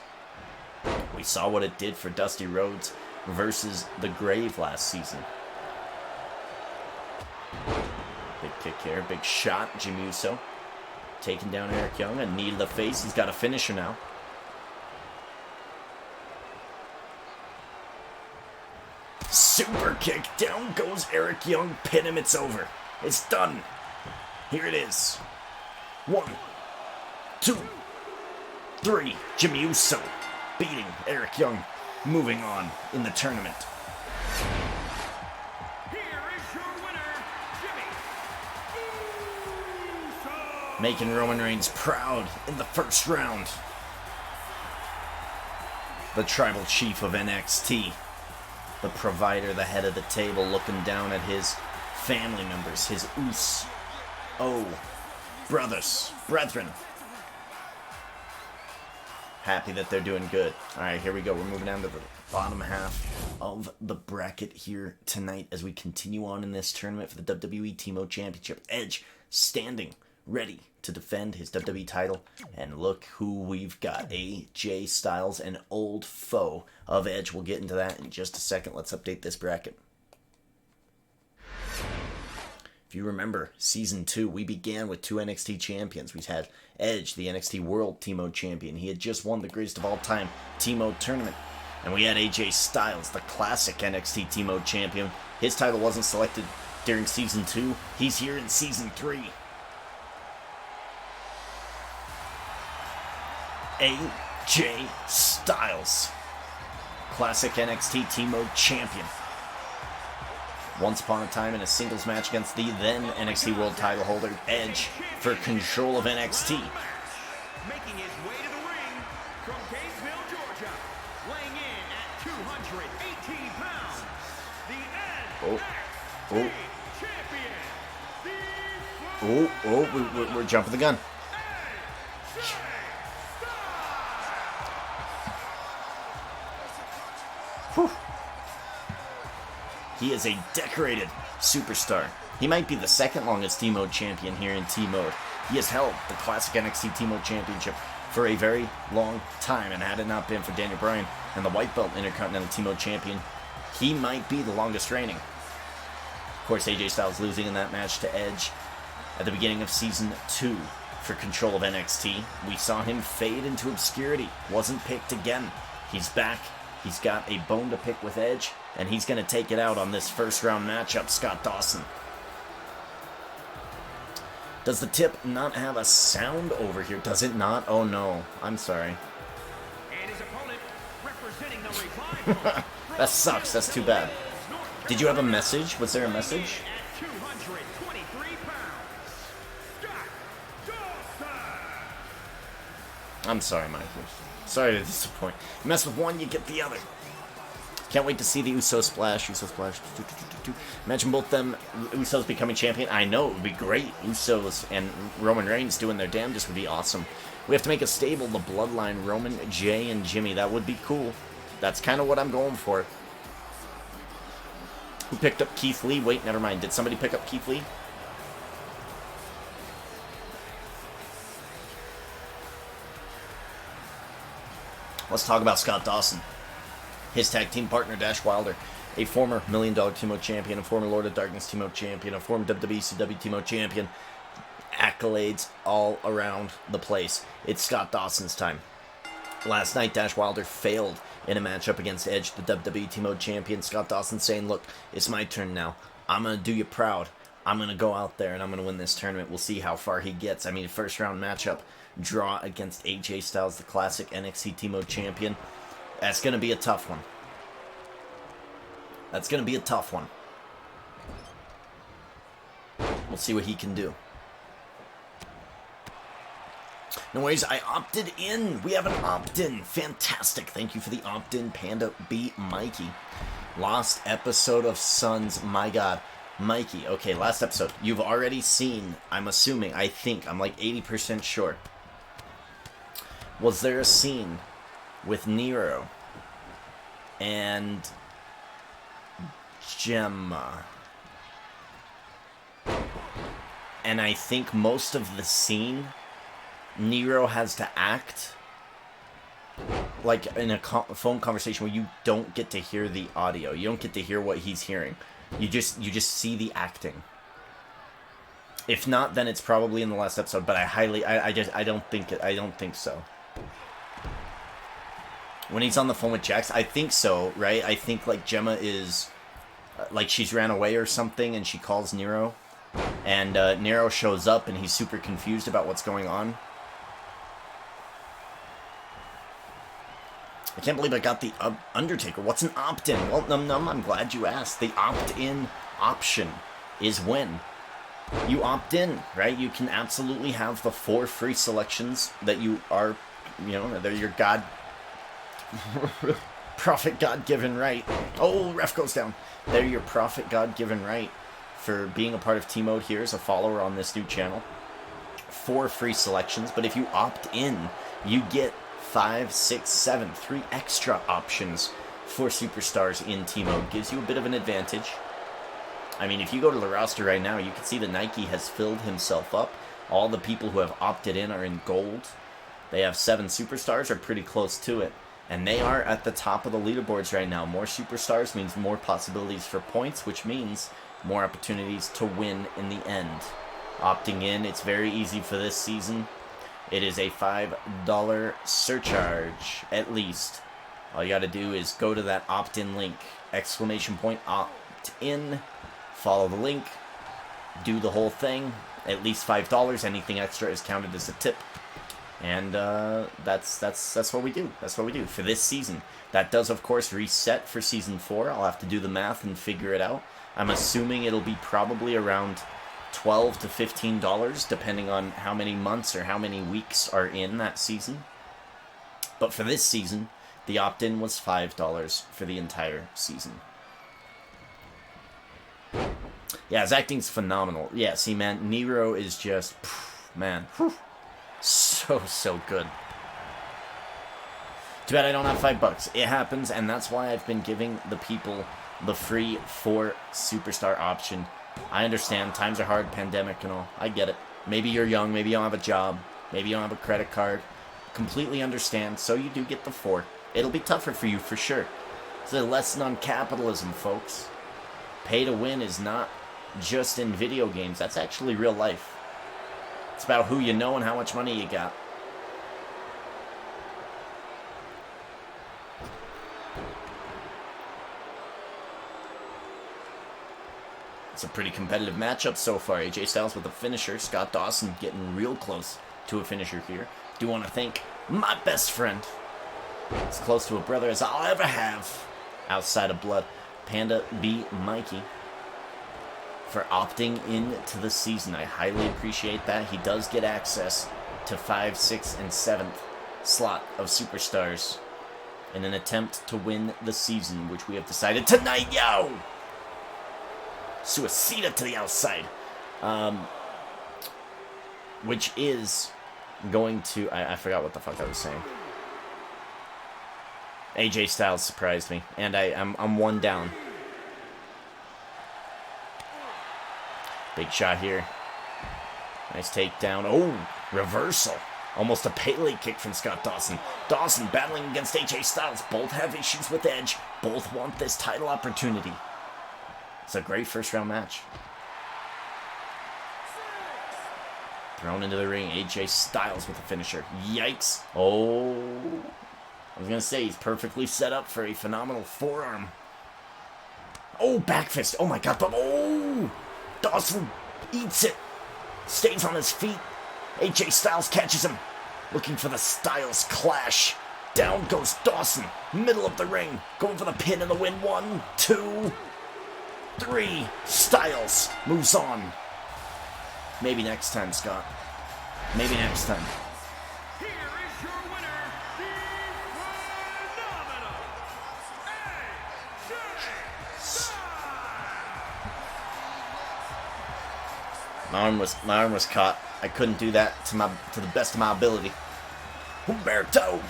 We saw what it did for Dusty Rhodes versus The Grave last season. Big kick here, big shot, Jimmy Uso. Taking down Eric Young, a knee to the face. He's got a finisher now. Super kick. Down goes Eric Young. Pin him. It's over. It's done. Here it is. 1, 2, 3. Jimmy Uso beating Eric Young. Moving on in the tournament. Here is your winner, Jimmy Uso. Making Roman Reigns proud in the first round. The tribal chief of NXT. The provider, the head of the table, looking down at his family members, his brothers, brethren. Happy that they're doing good. Alright, here we go. We're moving down to the bottom half of the bracket here tonight as we continue on in this tournament for the WWE Team Championship. Edge standing ready to defend his WWE title. And look who we've got. AJ Styles, an old foe of Edge. We'll get into that in just a second. Let's update this bracket. If you remember, Season 2, we began with 2 NXT champions. We had Edge, the NXT World Team Mode Champion. He had just won the greatest of all time Team Mode Tournament. And we had AJ Styles, the classic NXT Team Mode Champion. His title wasn't selected during Season 2. He's here in Season 3. AJ Styles, classic NXT Team Mode Champion. Once upon a time in a singles match against the then NXT World Title holder, Edge, for control of NXT. Making his way to the ring from Gainesville, Georgia, weighing in at 218 pounds, the NXT champion, We're jumping the gun. Whew. He is a decorated superstar. He might be the second longest T-Mode champion here in T-Mode. He has held the classic NXT T-Mode championship for a very long time, and had it not been for Daniel Bryan and the white belt Intercontinental T-Mode champion, he might be the longest reigning. Of course, AJ Styles losing in that match to Edge at the beginning of Season 2 for control of NXT. We saw him fade into obscurity. Wasn't picked again. He's back. He's got a bone to pick with Edge, and he's going to take it out on this first round matchup, Scott Dawson. Does the tip not have a sound over here? Does it not? Oh no. I'm sorry. and his opponent representing the Revival. That sucks. That's too bad. Did you have a message? Was there a message? At 223 pounds, Scott Dawson. I'm sorry, Michael. Sorry to disappoint. You mess with one, you get the other. Can't wait to see the Uso Splash. Uso Splash. Imagine both them, Usos becoming champion. I know, it would be great. Usos and Roman Reigns doing their damnedest would be awesome. We have to make a stable, the Bloodline, Roman, Jay, and Jimmy. That would be cool. That's kind of what I'm going for. Who picked up Keith Lee? Wait, never mind. Did somebody pick up Keith Lee? Let's talk about Scott Dawson. His tag team partner, Dash Wilder, a former $1 Million Team Mode champion, a former Lord of Darkness Team Mode champion, a former WCW Team Mode champion. Accolades all around the place. It's Scott Dawson's time. Last night, Dash Wilder failed in a matchup against Edge, the WWE Team Mode champion. Scott Dawson saying, look, it's my turn now. I'm going to do you proud. I'm going to go out there and I'm going to win this tournament. We'll see how far he gets. I mean, first round matchup, draw against AJ Styles, the classic NXT Team Mode champion. That's going to be a tough one. That's going to be a tough one. We'll see what he can do. No worries, I opted in. We have an opt-in. Fantastic. Thank you for the opt-in, Panda B. Mikey. Last episode of Sons. My God. Mikey. Okay, last episode. You've already seen, I'm assuming, I think, I'm like 80% sure. Was there a scene with Nero and Gemma? And I think most of the scene, Nero has to act like in a phone conversation where you don't get to hear the audio. You don't get to hear what he's hearing. You just see the acting. If not, then it's probably in the last episode. But I don't think so. When he's on the phone with Jax, I think so, right? I think like Gemma is like she's ran away or something, and she calls Nero. And Nero shows up, and he's super confused about what's going on. I can't believe I got the Undertaker. What's an opt-in? Well, I'm glad you asked. The opt-in option is when you opt in, right? You can absolutely have the 4 free selections that you are, you know, they're your prophet God-given right. Oh, ref goes down. They're your prophet God-given right for being a part of T-Mode here as a follower on this new channel. 4 free selections, but if you opt in, you get 5, 6, 7, 3 extra options for superstars in T-Mode. Gives you a bit of an advantage. I mean, if you go to the roster right now, you can see that Nike has filled himself up. All the people who have opted in are in gold. They have 7 superstars, are pretty close to it. And they are at the top of the leaderboards right now. More superstars means more possibilities for points, which means more opportunities to win in the end. Opting in, it's very easy for this season. It is a $5 surcharge, at least. All you gotta do is go to that opt-in link. Exclamation point, opt-in. Follow the link. Do the whole thing. At least $5. Anything extra is counted as a tip. And that's what we do. That's what we do for this season. That does, of course, reset for Season 4. I'll have to do the math and figure it out. I'm assuming it'll be probably around $12 to $15, depending on how many months or how many weeks are in that season. But for this season, the opt-in was $5 for the entire season. Yeah, his acting's phenomenal. Yeah, see, man, Nero is just, man, so good. Too bad I don't have $5. It happens, and that's why I've been giving the people the free 4 superstar option. I understand, times are hard, pandemic and all. I get it. Maybe you're young, maybe you don't have a job, maybe you don't have a credit card. Completely understand, so you do get the 4. It'll be tougher for you, for sure. It's a lesson on capitalism, folks. Pay to win is not just in video games. That's actually real life. It's about who you know and how much money you got. It's a pretty competitive matchup so far. AJ Styles with a finisher. Scott Dawson getting real close to a finisher here. Do want to thank my best friend. As close to a brother as I'll ever have outside of blood. Panda B. Mikey. For opting into the season. I highly appreciate that. He does get access to 5, 6, and 7th slot of superstars in an attempt to win the season, which we have decided tonight, yo! Suicida to the outside. Which is going to... I forgot what the fuck I was saying. AJ Styles surprised me, and I'm 1 down. Big shot here. Nice takedown. Oh, reversal. Almost a Pele kick from Scott Dawson. Dawson battling against AJ Styles. Both have issues with Edge. Both want this title opportunity. It's a great first round match. Thrown into the ring. AJ Styles with a finisher. Yikes. Oh. I was going to say, he's perfectly set up for a phenomenal forearm. Oh, back fist. Oh my god. Oh. Dawson eats it. Stays on his feet. AJ Styles catches him. Looking for the Styles clash. Down goes Dawson. Middle of the ring. Going for the pin and the win. 1, 2, 3. Styles moves on. Maybe next time, Scott. Maybe next time. Here is your winner, the phenomenal AJ Styles. My arm was caught. I couldn't do that to the best of my ability. Humberto.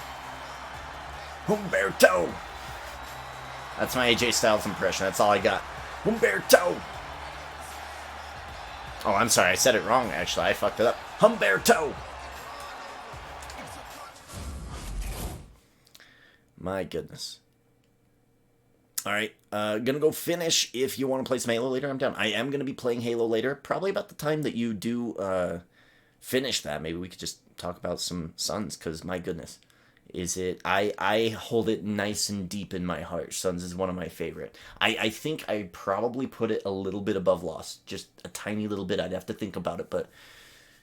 That's my AJ Styles impression. That's all I got. Humberto. Oh, I'm sorry. I said it wrong, actually. I fucked it up. Humberto. My goodness. Alright, gonna go finish. If you want to play some Halo later, I'm down. I am gonna be playing Halo later. Probably about the time that you do finish that. Maybe we could just talk about some Suns, because my goodness. Is it? I hold it nice and deep in my heart. Suns is one of my favorite. I think I probably put it a little bit above Lost. Just a tiny little bit. I'd have to think about it, but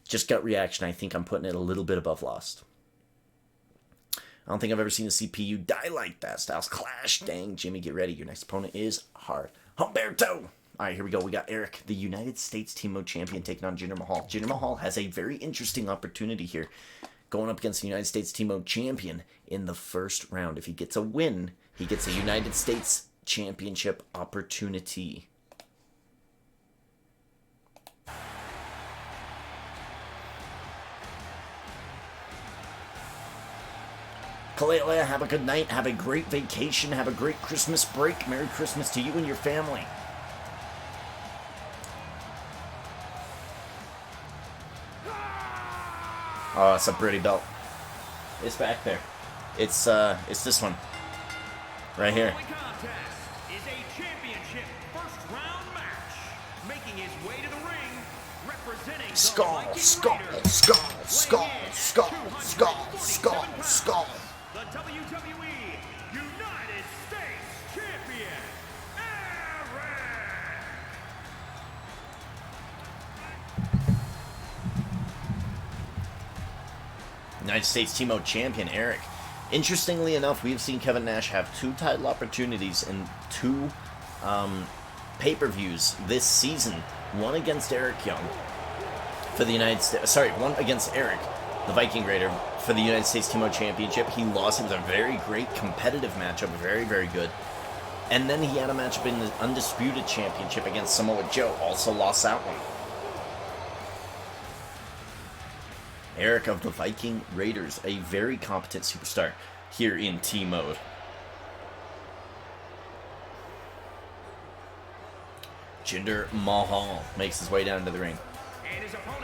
just gut reaction, I think I'm putting it a little bit above Lost. I don't think I've ever seen a CPU die like that. Styles clash. Dang, Jimmy, get ready. Your next opponent is hard. Humberto! Alright, here we go. We got Eric, the United States Team Mode Champion, taking on Jinder Mahal. Jinder Mahal has a very interesting opportunity here, going up against the United States Team Mode Champion in the first round. If he gets a win, he gets a United States Championship opportunity. Kalea, have a good night. Have a great vacation. Have a great Christmas break. Merry Christmas to you and your family. Oh, it's a pretty belt. It's back there. It's this one. Right here. Is a championship first round match. Making his way to the ring, representing Skull, skull, skull, skull, skull, skull, skull, skull. the WWE United States Champion, Eric. United States Team Mode Champion, Eric. Interestingly enough, we've seen Kevin Nash have 2 title opportunities in 2 pay-per-views this season. One against Eric Young for the United States. Sorry, one against Eric, the Viking Raider, for the United States Team Mode Championship. He lost. It was a very great competitive matchup, very, very good. And then he had a matchup in the Undisputed Championship against Samoa Joe. Also lost that one. Eric of the Viking Raiders, a very competent superstar here in T-Mode. Jinder Mahal makes his way down to the ring.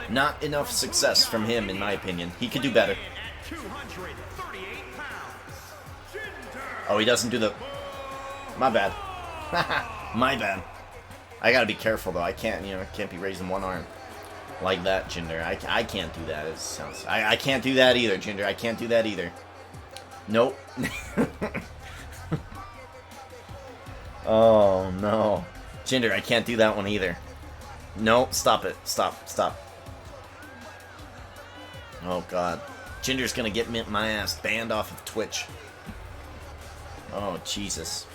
Not enough success from him, in my opinion. He could do better. Oh, he doesn't do the... My bad. My bad. I gotta be careful, though. I can't, can't be raising one arm like that, Jinder. I can't do that. It sounds... I can't do that either, Jinder. I can't do that either. Nope. Oh, no. Jinder, I can't do that one either. No, stop it. Stop. Oh, God. Jinder's gonna get my ass banned off of Twitch. Oh, Jesus.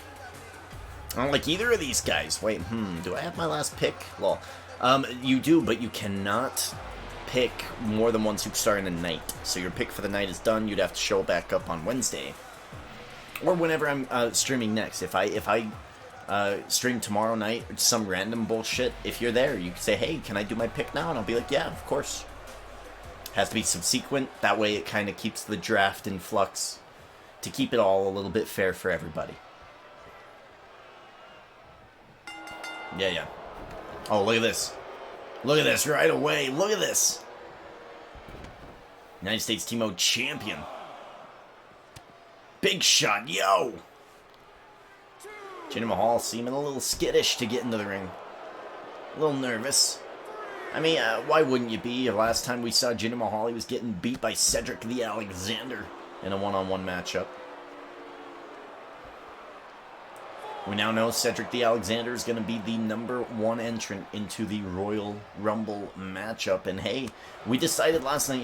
I don't like either of these guys. Wait, do I have my last pick? Lol. You do, but you cannot pick more than one superstar in a night. So your pick for the night is done. You'd have to show back up on Wednesday. Or whenever I'm streaming next. If I stream tomorrow night, some random bullshit, if you're there, you can say, hey, can I do my pick now? And I'll be like, yeah, of course. Has to be subsequent. That way it kind of keeps the draft in flux to keep it all a little bit fair for everybody. Yeah. Oh, look at this. Look at this right away. Look at this. United States Team Mode Champion. Big shot, yo! Jinder Mahal seeming a little skittish to get into the ring. A little nervous. I mean, why wouldn't you be? Last time we saw Jinder Mahal, he was getting beat by Cedric the Alexander in a one-on-one matchup. We now know Cedric the Alexander is going to be the #1 entrant into the Royal Rumble matchup. And hey, we decided last night,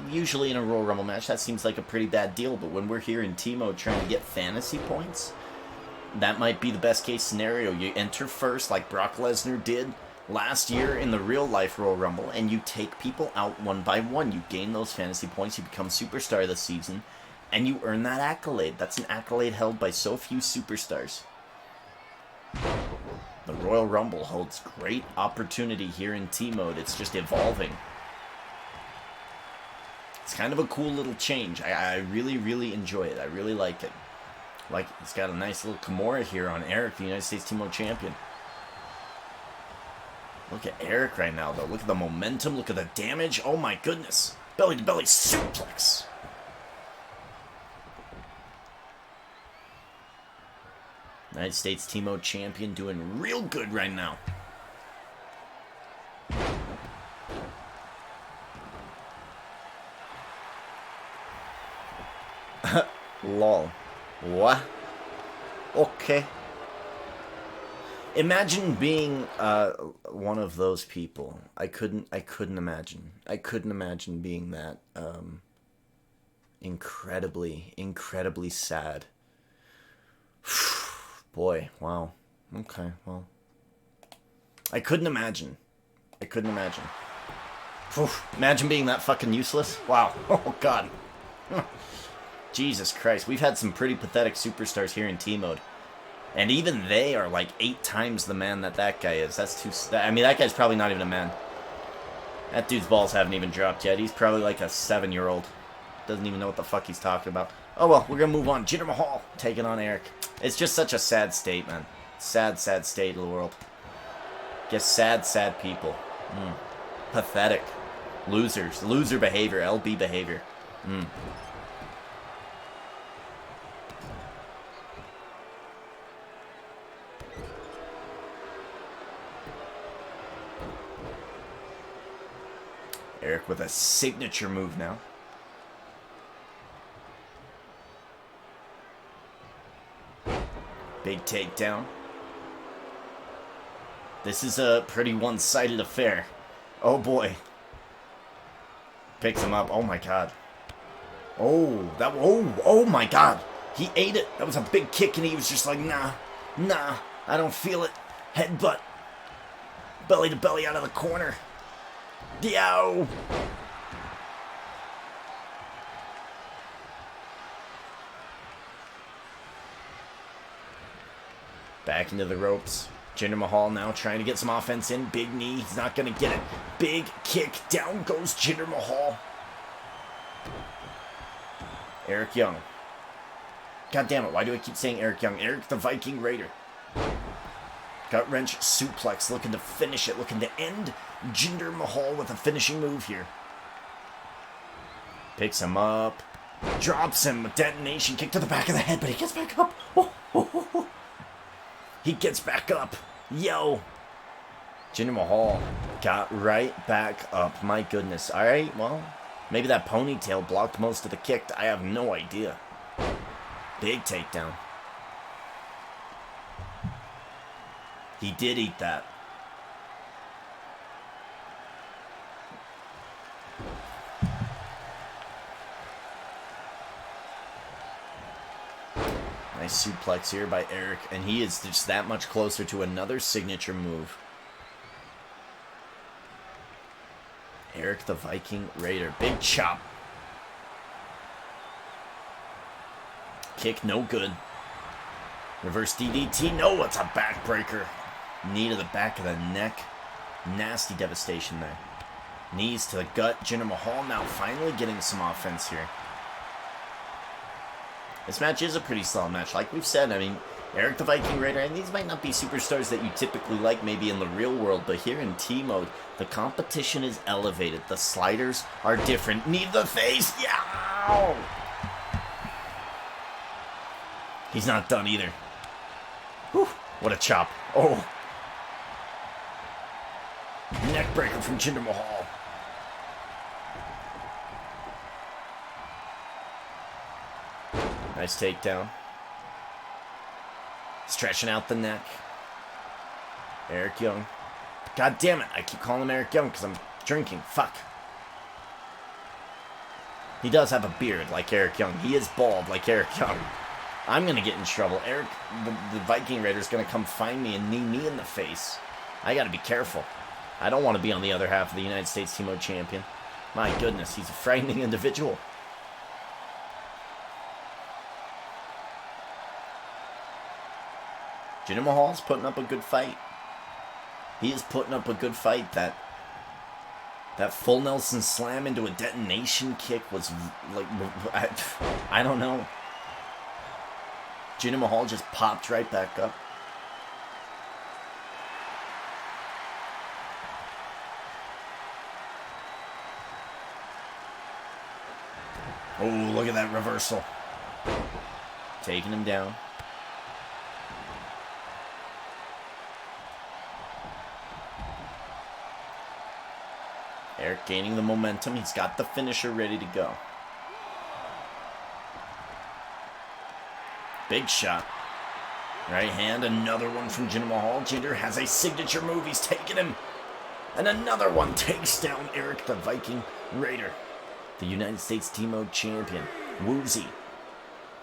usually in a Royal Rumble match, that seems like a pretty bad deal. But when we're here in T-Mode trying to get fantasy points, that might be the best case scenario. You enter first like Brock Lesnar did last year in the real life Royal Rumble, and you take people out one by one. You gain those fantasy points, you become superstar this season, and you earn that accolade. That's an accolade held by so few superstars. The Royal Rumble holds great opportunity here in T-Mode. It's just evolving. It's kind of a cool little change. I really, really enjoy it. I really like it. Like, it's got a nice little Kimura here on Eric, the United States Team Mode Champion. Look at Eric right now, though. Look at the momentum. Look at the damage. Oh, my goodness. Belly-to-belly suplex. United States Team Mode Champion doing real good right now. Lol. What? Okay. Imagine being one of those people. I couldn't imagine. I couldn't imagine being that incredibly sad. Boy, wow. Okay, well. I couldn't imagine. I couldn't imagine. Imagine being that fucking useless. Wow. Oh, God. Jesus Christ. We've had some pretty pathetic superstars here in T-Mode. And even they are like 8 times the man that guy is. That's too... I mean, that guy's probably not even a man. That dude's balls haven't even dropped yet. He's probably like a 7-year-old. Doesn't even know what the fuck he's talking about. Oh, well, we're going to move on. Jinder Mahal taking on Eric. It's just such a sad state, man. Sad state of the world. Just sad people. Pathetic. Losers. Loser behavior. LB behavior. Eric with a signature move now. Big takedown. This is a pretty one-sided affair. Oh boy. Picks him up. Oh my god. Oh my god. He ate it. That was a big kick and he was just like, nah, I don't feel it. Headbutt. Belly to belly out of the corner. Yow. Back into the ropes. Jinder Mahal now trying to get some offense in. Big knee. He's not going to get it. Big kick. Down goes Jinder Mahal. Eric Young. God damn it. Why do I keep saying Eric Young? Eric the Viking Raider. Gut wrench suplex. Looking to finish it. Looking to end Jinder Mahal with a finishing move here. Picks him up. Drops him. A detonation kick to the back of the head. But he gets back up. He gets back up. Yo. Jinder Mahal got right back up. My goodness. Alright, well, maybe that ponytail blocked most of the kick. I have no idea. Big takedown. He did eat that. Nice suplex here by Eric, and he is just that much closer to another signature move. Eric the Viking Raider. Big chop. Kick no good. Reverse DDT. No, it's a backbreaker. Knee to the back of the neck. Nasty devastation there. Knees to the gut. Jinder Mahal now finally getting some offense here. This match is a pretty solid match. Like we've said, I mean, Eric the Viking Raider, and these might not be superstars that you typically like maybe in the real world, but here in T-Mode, the competition is elevated. The sliders are different. Knee to the face. Yeah! He's not done either. Whew, what a chop. Oh. Neckbreaker from Jinder Mahal. Nice takedown. Stretching out the neck. Eric Young. God damn it. I keep calling him Eric Young because I'm drinking. Fuck. He does have a beard like Eric Young. He is bald like Eric Young. I'm going to get in trouble. Eric, the Viking Raider, is going to come find me and knee me in the face. I got to be careful. I don't want to be on the other half of the United States T-Mode champion. My goodness, he's a frightening individual. Jinder Mahal's putting up a good fight. He is putting up a good fight. That full Nelson slam into a detonation kick was like, I don't know. Jinder Mahal just popped right back up. Oh, look at that reversal. Taking him down. Eric gaining the momentum. He's got the finisher ready to go. Big shot. Right hand, another one from Jinder Mahal. Jinder has a signature move. He's taking him. And another one takes down Eric the Viking Raider. The United States Team Mode Champion. Woozy.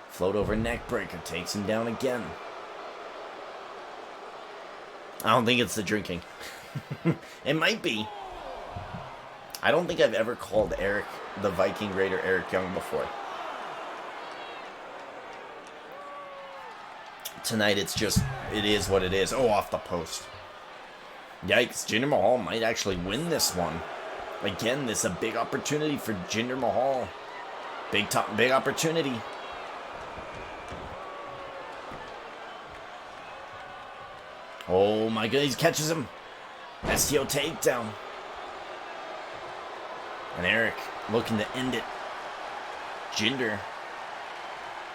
Float over neck breaker. Takes him down again. I don't think it's the drinking. It might be. I don't think I've ever called Eric the Viking Raider Eric Young before. Tonight it's just, it is what it is. Oh, off the post. Yikes, Jinder Mahal might actually win this one. Again, this is a big opportunity for Jinder Mahal. Big opportunity. Oh my god, he catches him. STO takedown. And Eric looking to end it. Jinder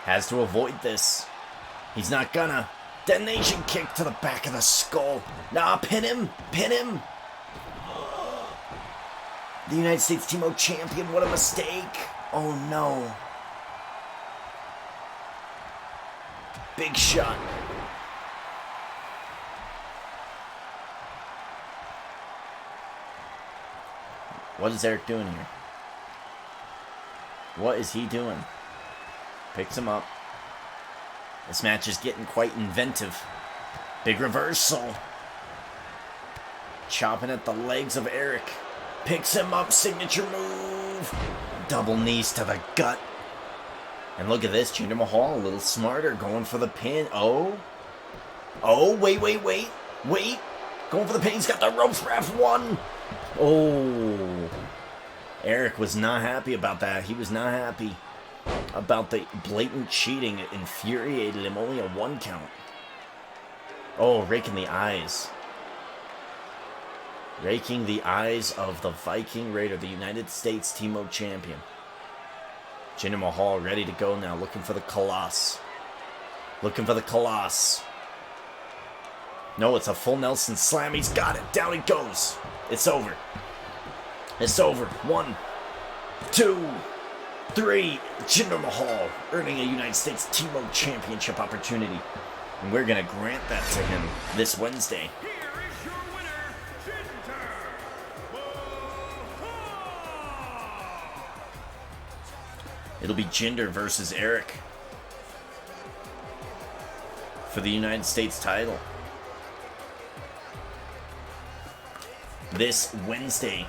has to avoid this. He's not gonna. Detonation kick to the back of the skull. Nah, pin him. Pin him. The United States Team Mode Champion. What a mistake. Oh no. Big shot. What is Eric doing here? What is he doing? Picks him up. This match is getting quite inventive. Big reversal. Chopping at the legs of Eric. Picks him up, signature move. Double knees to the gut. And look at this, Jinder Mahal, a little smarter, going for the pin. Oh, wait. Going for the pin, he's got the ropes wrapped. One. Oh. Eric was not happy about that. He was not happy about the blatant cheating. It infuriated him. Only a 1 count. Oh, raking the eyes. Raking the eyes of the Viking Raider, the United States Team Mode Champion. Jinder Mahal ready to go now, looking for the Colossus. Looking for the Colossus. No, it's a full Nelson slam. He's got it. Down he goes. It's over. It's over. 1, 2, 3. Jinder Mahal earning a United States Team Mode Championship opportunity. And we're going to grant that to him this Wednesday. Here is your winner, Jinder Mahal. It'll be Jinder versus Eric for the United States title this Wednesday.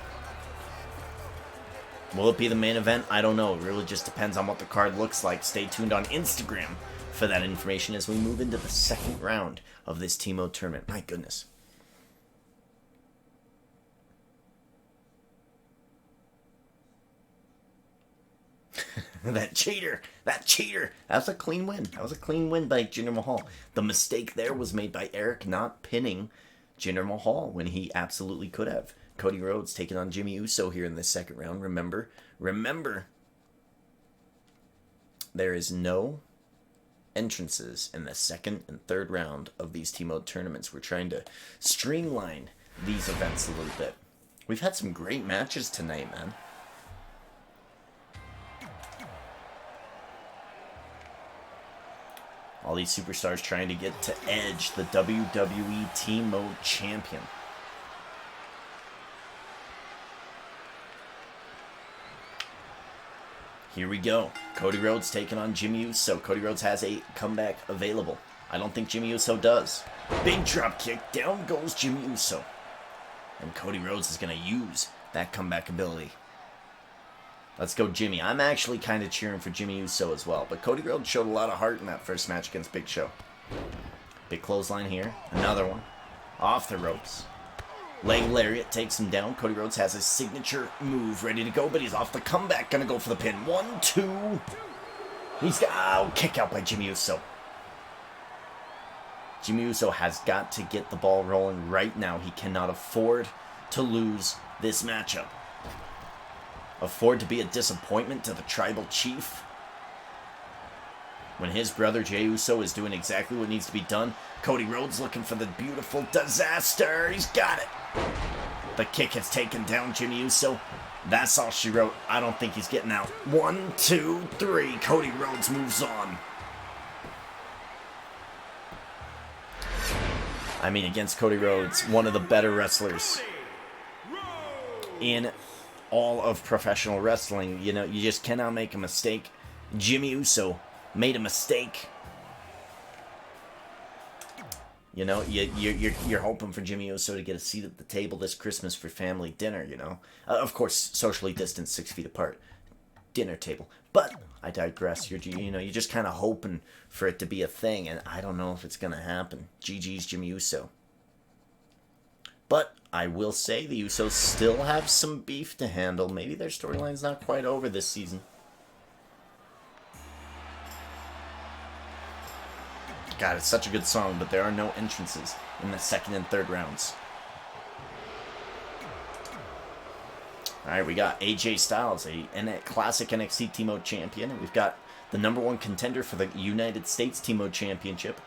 Will it be the main event? I don't know. It really just depends on what the card looks like. Stay tuned on Instagram for that information as we move into the second round of this Team Mode tournament. My goodness. That cheater. That's a clean win. That was a clean win by Jinder Mahal. The mistake there was made by Eric not pinning Jinder Mahal when he absolutely could have. Cody Rhodes taking on Jimmy Uso here in the second round. Remember, there is no entrances in the second and third round of these Team Mode tournaments. We're trying to streamline these events a little bit. We've had some great matches tonight, man. All these superstars trying to get to Edge, the WWE Team Mode Champion. Here we go. Cody Rhodes taking on Jimmy Uso. Cody Rhodes has a comeback available. I don't think Jimmy Uso does. Big drop kick. Down goes Jimmy Uso. And Cody Rhodes is going to use that comeback ability. Let's go, Jimmy. I'm actually kind of cheering for Jimmy Uso as well. But Cody Rhodes showed a lot of heart in that first match against Big Show. Big clothesline here. Another one. Off the ropes. Leg lariat takes him down. Cody Rhodes has his signature move ready to go, but he's off the comeback. Gonna go for the pin. 1, 2. He's got kick out by Jimmy Uso. Jimmy Uso has got to get the ball rolling right now. He cannot afford to lose this matchup. Afford to be a disappointment to the tribal chief when his brother Jey Uso is doing exactly what needs to be done. Cody Rhodes looking for the beautiful disaster. He's got it. The kick has taken down Jimmy Uso. That's all she wrote. I don't think he's getting out. 1, 2, 3. Cody Rhodes moves on. I mean, against Cody Rhodes, one of the better wrestlers in all of professional wrestling. You know, you just cannot make a mistake. Jimmy Uso made a mistake. You know, you're hoping for Jimmy Uso to get a seat at the table this Christmas for family dinner, you know. Of course, socially distanced, 6 feet apart. Dinner table. But I digress. You're just kind of hoping for it to be a thing, and I don't know if it's going to happen. GG's Jimmy Uso. But I will say the Usos still have some beef to handle. Maybe their storyline's not quite over this season. God, it's such a good song, but there are no entrances in the second and third rounds. Alright, we got AJ Styles, a classic NXT Team Mode champion. And we've got the #1 contender for the United States Team Mode Championship.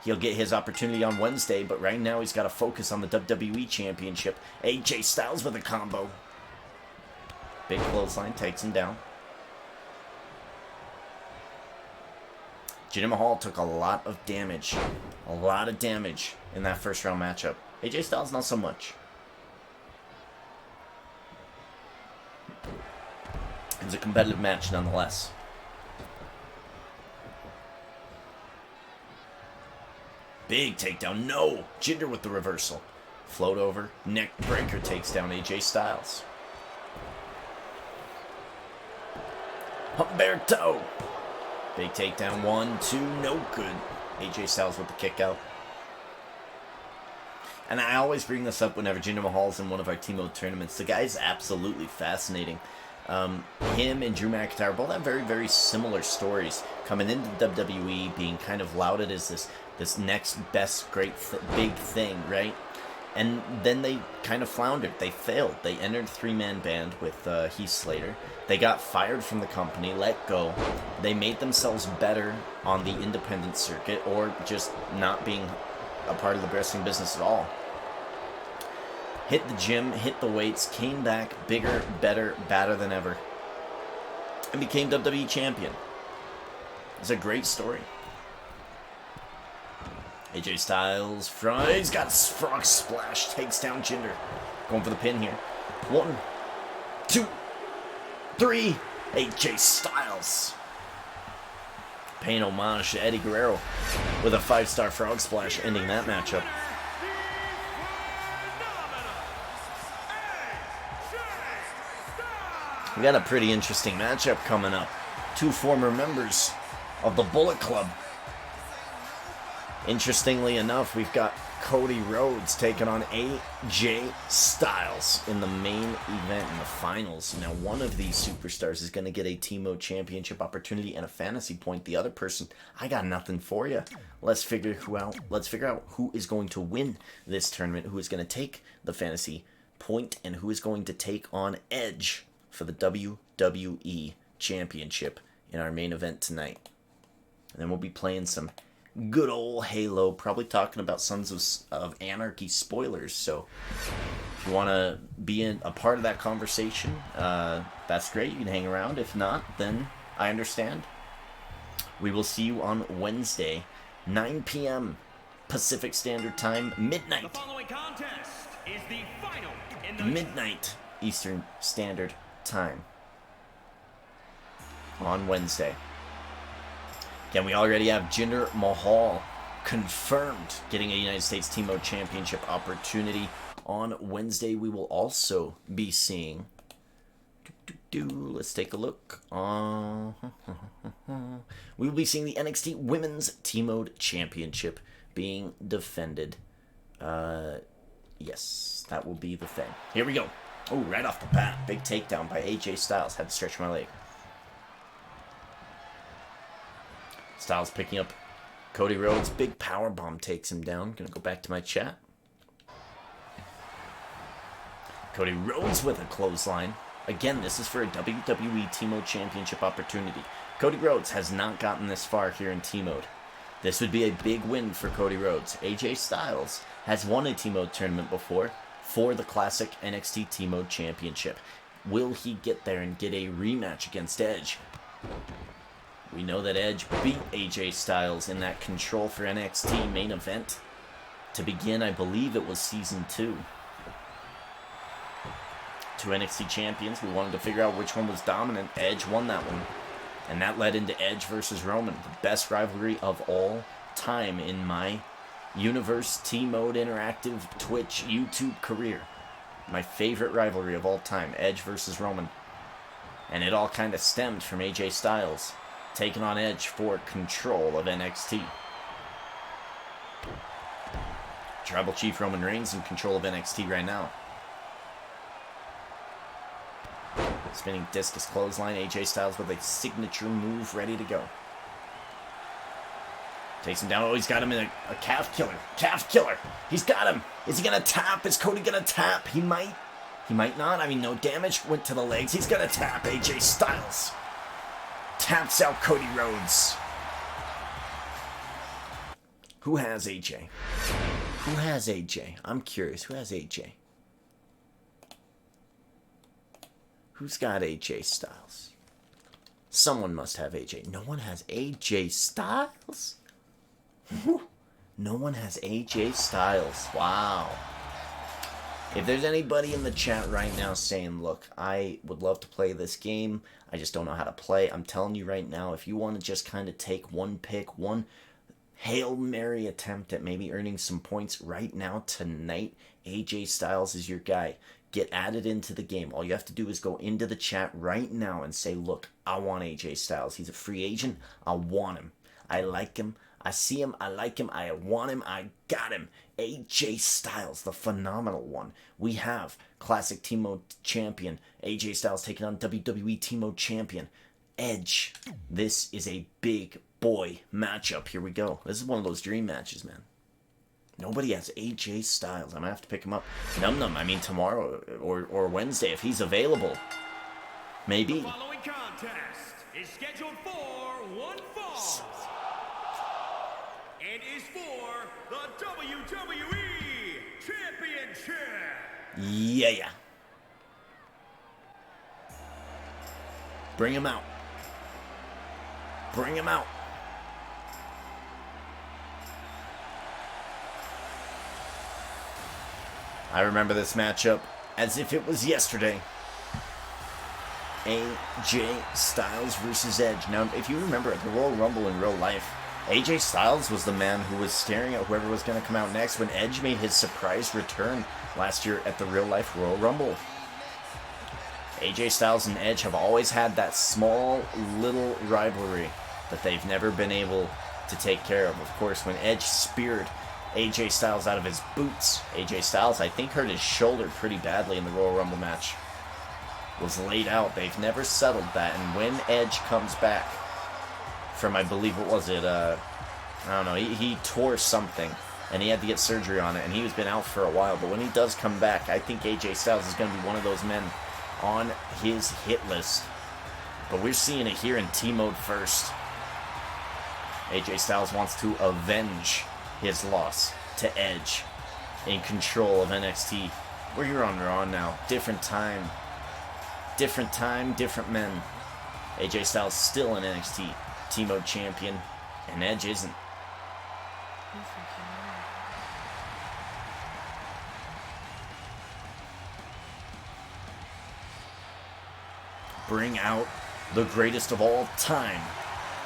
He'll get his opportunity on Wednesday, but right now he's got to focus on the WWE Championship. AJ Styles with a combo. Big clothesline, takes him down. Jinder Mahal took a lot of damage. A lot of damage in that first round matchup. AJ Styles, not so much. It was a competitive match nonetheless. Big takedown. No! Jinder with the reversal. Float over. Neck breaker takes down AJ Styles. Humberto. Big takedown. 1, 2. No good. AJ Styles with the kick out. And I always bring this up whenever Jinder Mahal's in one of our Team Mode tournaments. The guy's absolutely fascinating. Him and Drew McIntyre both have very, very similar stories. Coming into WWE, being kind of lauded as this next best great big thing, right? And then they kind of floundered. They failed. They entered 3-man band with Heath Slater. They got fired from the company, let go. They made themselves better on the independent circuit, or just not being a part of the wrestling business at all. Hit the gym, hit the weights, came back bigger, better, badder than ever, and became WWE champion. It's a great story. AJ Styles, he's got frog splash, takes down Jinder. Going for the pin here. 1, 2, 3. AJ Styles. Paying homage to Eddie Guerrero with a 5-star frog splash, ending that matchup. We got a pretty interesting matchup coming up. 2 former members of the Bullet Club. Interestingly enough, we've got Cody Rhodes taking on AJ Styles in the main event in the finals. Now, one of these superstars is going to get a Team Mode Championship opportunity and a fantasy point. The other person, I got nothing for you. Let's figure out who is going to win this tournament, who is going to take the fantasy point, and who is going to take on Edge for the WWE Championship in our main event tonight. And then we'll be playing some good old Halo, probably talking about Sons of Anarchy spoilers. So if you want to be a part of that conversation, that's great. You can hang around. If not, then I understand. We will see you on Wednesday, 9 p.m. Pacific Standard Time, midnight. The following contest is the final in the Midnight Eastern Standard Time on Wednesday. Again, we already have Jinder Mahal confirmed getting a United States Team Mode Championship opportunity. On Wednesday, we will also be seeing... Let's take a look. We will be seeing the NXT Women's Team Mode Championship being defended. Yes, that will be the thing. Here we go. Oh, right off the bat. Big takedown by AJ Styles. Had to stretch my leg. Styles picking up Cody Rhodes. Big powerbomb takes him down. Gonna go back to my chat. Cody Rhodes with a clothesline. Again, this is for a WWE Team Mode Championship opportunity. Cody Rhodes has not gotten this far here in Team Mode. This would be a big win for Cody Rhodes. AJ Styles has won a Team Mode tournament before for the classic NXT Team Mode Championship. Will he get there and get a rematch against Edge? We know that Edge beat AJ Styles in that Control for NXT main event. to begin, I believe it was Season 2. Two NXT champions. We wanted to figure out which one was dominant. Edge won that one. And that led into Edge versus Roman, the best rivalry of all time in my Universe T-Mode Interactive Twitch YouTube career. My favorite rivalry of all time, Edge versus Roman. And it all kind of stemmed from AJ Styles taking on Edge for control of NXT. Tribal Chief Roman Reigns in control of NXT right now. Spinning discus clothesline, AJ Styles with a signature move ready to go. Takes him down. Oh, he's got him in a calf killer. Calf killer. He's got him. Is he going to tap? Is Cody going to tap? He might. He might not. I mean, no damage went to the legs. He's going to tap. AJ Styles taps out Cody Rhodes. Who has AJ? Who has AJ? I'm curious. Who has AJ? Who's got AJ Styles? Someone must have AJ. No one has AJ Styles? No one has AJ Styles. Wow. If there's anybody in the chat right now saying, look, I would love to play this game, I just don't know how to play, I'm telling you right now, if you want to just kind of take one pick, one Hail Mary attempt at maybe earning some points right now, tonight, AJ Styles is your guy. Get added into the game. All you have to do is go into the chat right now and say, look, I want AJ Styles. He's a free agent. I want him. I like him. I see him. I like him. I want him. I got him. AJ Styles, the phenomenal one. We have Classic T-Mode Champion. AJ Styles taking on WWE T-Mode Champion. Edge. This is a big boy matchup. Here we go. This is one of those dream matches, man. Nobody has AJ Styles. I'm going to have to pick him up. Num Num, I mean tomorrow or Wednesday if he's available. Maybe. The following contest is scheduled for one fall. It is for the WWE Championship. Yeah. Bring him out. Bring him out. I remember this matchup as if it was yesterday. AJ Styles versus Edge. Now, if you remember at the Royal Rumble in real life, AJ Styles was the man who was staring at whoever was going to come out next when Edge made his surprise return last year at the real life Royal Rumble. AJ Styles and Edge have always had that small little rivalry that they've never been able to take care of. Of course, when Edge speared AJ Styles out of his boots, AJ Styles, I think, hurt his shoulder pretty badly in the Royal Rumble match. Was laid out. They've never settled that. And when Edge comes back from, I believe, what was it? I don't know. He tore something, and he had to get surgery on it, and he's been out for a while. But when he does come back, I think AJ Styles is going to be one of those men on his hit list. But we're seeing it here in T-Mode first. AJ Styles wants to avenge his loss to Edge in control of NXT. We're here on Raw now. Different time. Different time, different men. AJ Styles still an NXT T-Mode champion, and Edge isn't. Bring out the greatest of all time,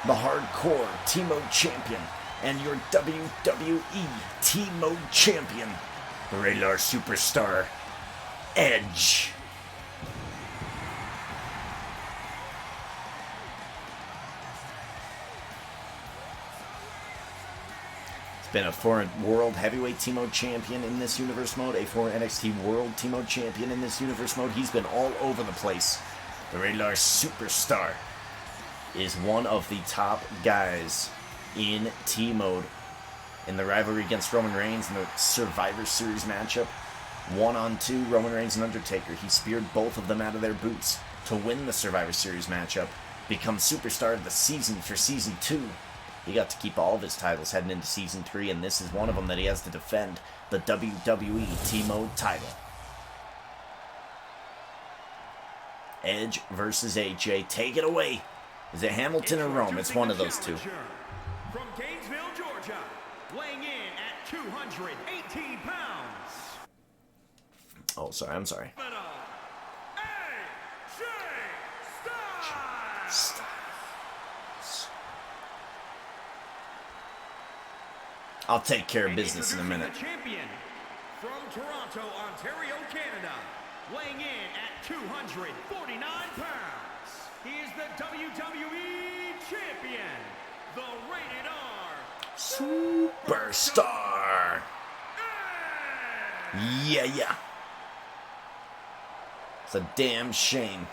the hardcore T-Mode champion, and your WWE T-Mode champion, the radar superstar, Edge. Been a former World Heavyweight T-Mode champion in this universe mode, a former NXT World T-Mode champion in this universe mode. He's been all over the place. The Radar Superstar is one of the top guys in T-Mode. In the rivalry against Roman Reigns in the Survivor Series matchup, 1-on-2, Roman Reigns and Undertaker. He speared both of them out of their boots to win the Survivor Series matchup, become Superstar of the Season for Season 2. He got to keep all of his titles heading into Season 3, and this is one of them that he has to defend, the WWE T-Mode title. Edge versus AJ. Take it away. Is it Hamilton or Rome? It's one of those two. From Gainesville, Georgia, weighing in at 218 Oh, sorry, I'm sorry. I'll take care of business in a minute. Champion from Toronto, Ontario, Canada, weighing in at 249 pounds. He is the WWE Champion, the Rated R Superstar. Yeah. It's a damn shame.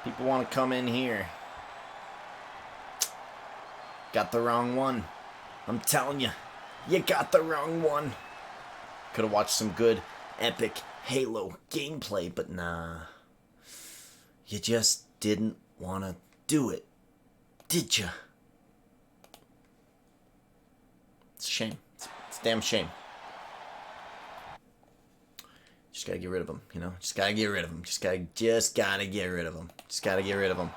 People want to come in here. Got the wrong one. I'm telling you, you got the wrong one. Could have watched some good, epic Halo gameplay, but nah. You just didn't want to do it, did you? It's a shame. It's a damn shame. Just gotta get rid of them, you know? Just gotta get rid of them. Just gotta get rid of them. Just gotta get rid of them.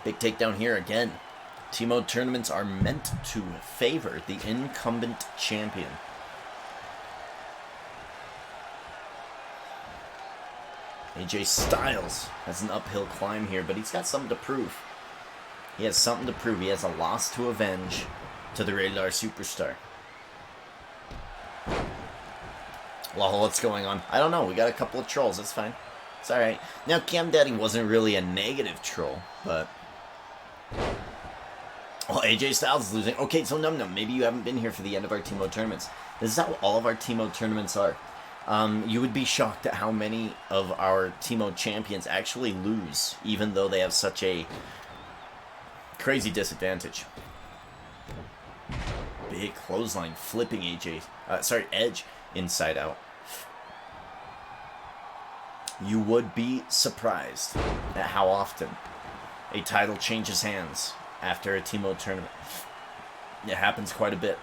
Big takedown here again. T-Mode tournaments are meant to favor the incumbent champion. AJ Styles has an uphill climb here, but he's got something to prove. He has something to prove. He has a loss to avenge to the Rated R Superstar. Well, what's going on? I don't know. We got a couple of trolls. That's fine. It's alright. Now, Cam Daddy wasn't really a negative troll, but... Well, AJ Styles is losing. Okay, so Num Num, maybe you haven't been here for the end of our T-Mode tournaments. This is how all of our T-Mode tournaments are. You would be shocked at how many of our T-Mode champions actually lose, even though they have such a crazy disadvantage. Big clothesline flipping Edge inside out. You would be surprised at how often a title changes hands after a T-Mode tournament. It happens quite a bit.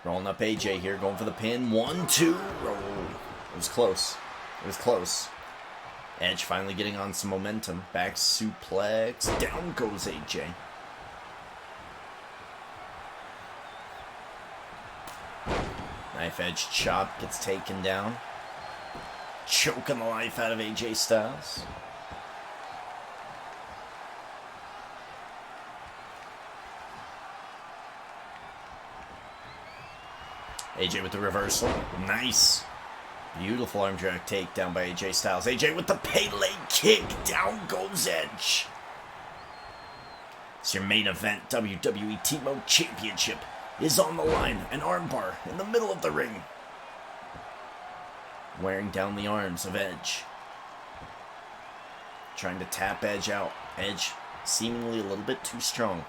Rolling up AJ here, going for the pin. 1, 2, roll. It was close. It was close. Edge finally getting on some momentum. Back suplex. Down goes AJ. Knife edge chop gets taken down. Choking the life out of AJ Styles. AJ with the reversal. Nice. Beautiful arm drag takedown by AJ Styles. AJ with the Pele kick. Down goes Edge. It's your main event. WWE T-Mode Championship is on the line. An armbar in the middle of the ring. Wearing down the arms of Edge. Trying to tap Edge out. Edge seemingly a little bit too strong.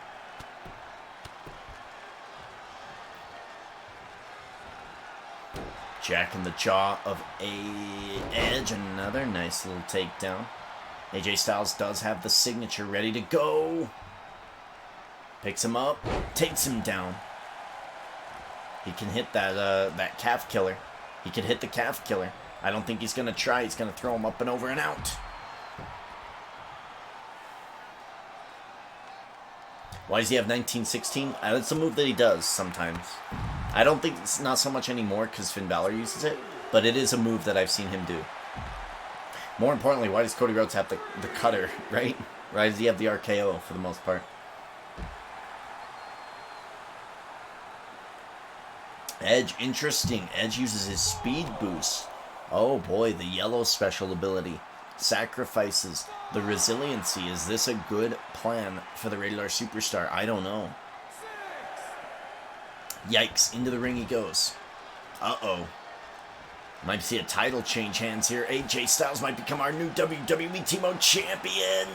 Jack in the jaw of Edge. Another nice little takedown. AJ Styles does have the signature ready to go. Picks him up. Takes him down. He can hit that calf killer. He can hit the calf killer. I don't think he's going to try. He's going to throw him up and over and out. Why does he have 1916? That's a move that he does sometimes. I don't think it's not so much anymore because Finn Balor uses it, but it is a move that I've seen him do. More importantly, why does Cody Rhodes have the cutter, right? Why does he have the RKO for the most part? Edge, interesting. Edge uses his speed boost. Oh boy, the yellow special ability. Sacrifices the resiliency. Is this a good plan for the Rated R Superstar? I don't know. Yikes, into the ring he goes. Uh-oh. Might see a title change hands here. AJ Styles might become our new WWE T-Mode champion.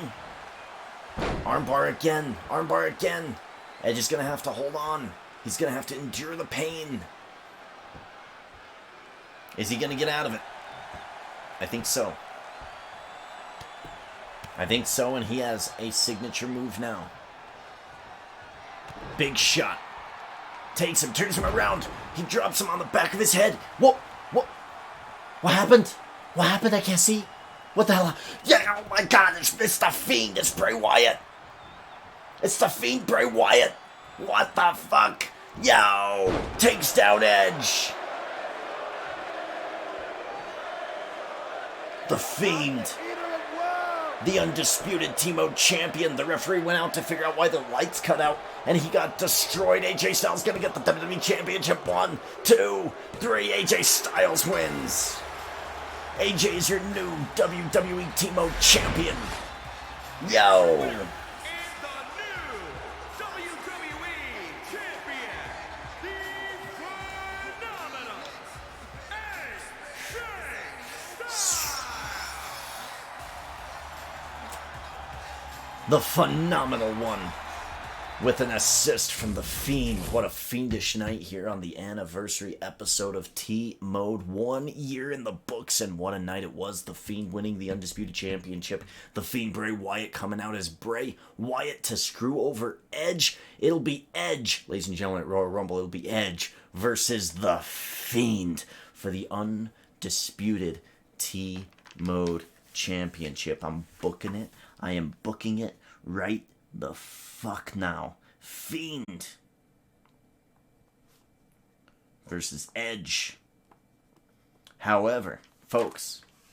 Armbar again. Armbar again. Edge is going to have to hold on. He's going to have to endure the pain. Is he going to get out of it? I think so. I think so, and he has a signature move now. Big shot. Takes him, turns him around. He drops him on the back of his head. Whoa! What happened? What happened? I can't see. What the hell? Yeah, oh my god, it's the Fiend. It's Bray Wyatt. It's the Fiend, Bray Wyatt. What the fuck? Yo! Takes down Edge. The Fiend. The undisputed T-Mode champion. The referee went out to figure out why the lights cut out, and he got destroyed. AJ Styles gonna get the WWE Championship. 1, 2, 3. AJ Styles wins. AJ is your new WWE T-Mode champion. Yo! And the new WWE champion, the phenomenal AJ Styles. The phenomenal one. With an assist from the Fiend. What a fiendish night here on the anniversary episode of T-Mode. 1 year in the books, and what a night it was. The Fiend winning the Undisputed Championship. The Fiend, Bray Wyatt, coming out as Bray Wyatt to screw over Edge. It'll be Edge, ladies and gentlemen, at Royal Rumble. It'll be Edge versus the Fiend for the Undisputed T-Mode Championship. I'm booking it. I am booking it right the fuck now. Fiend versus Edge. However, folks,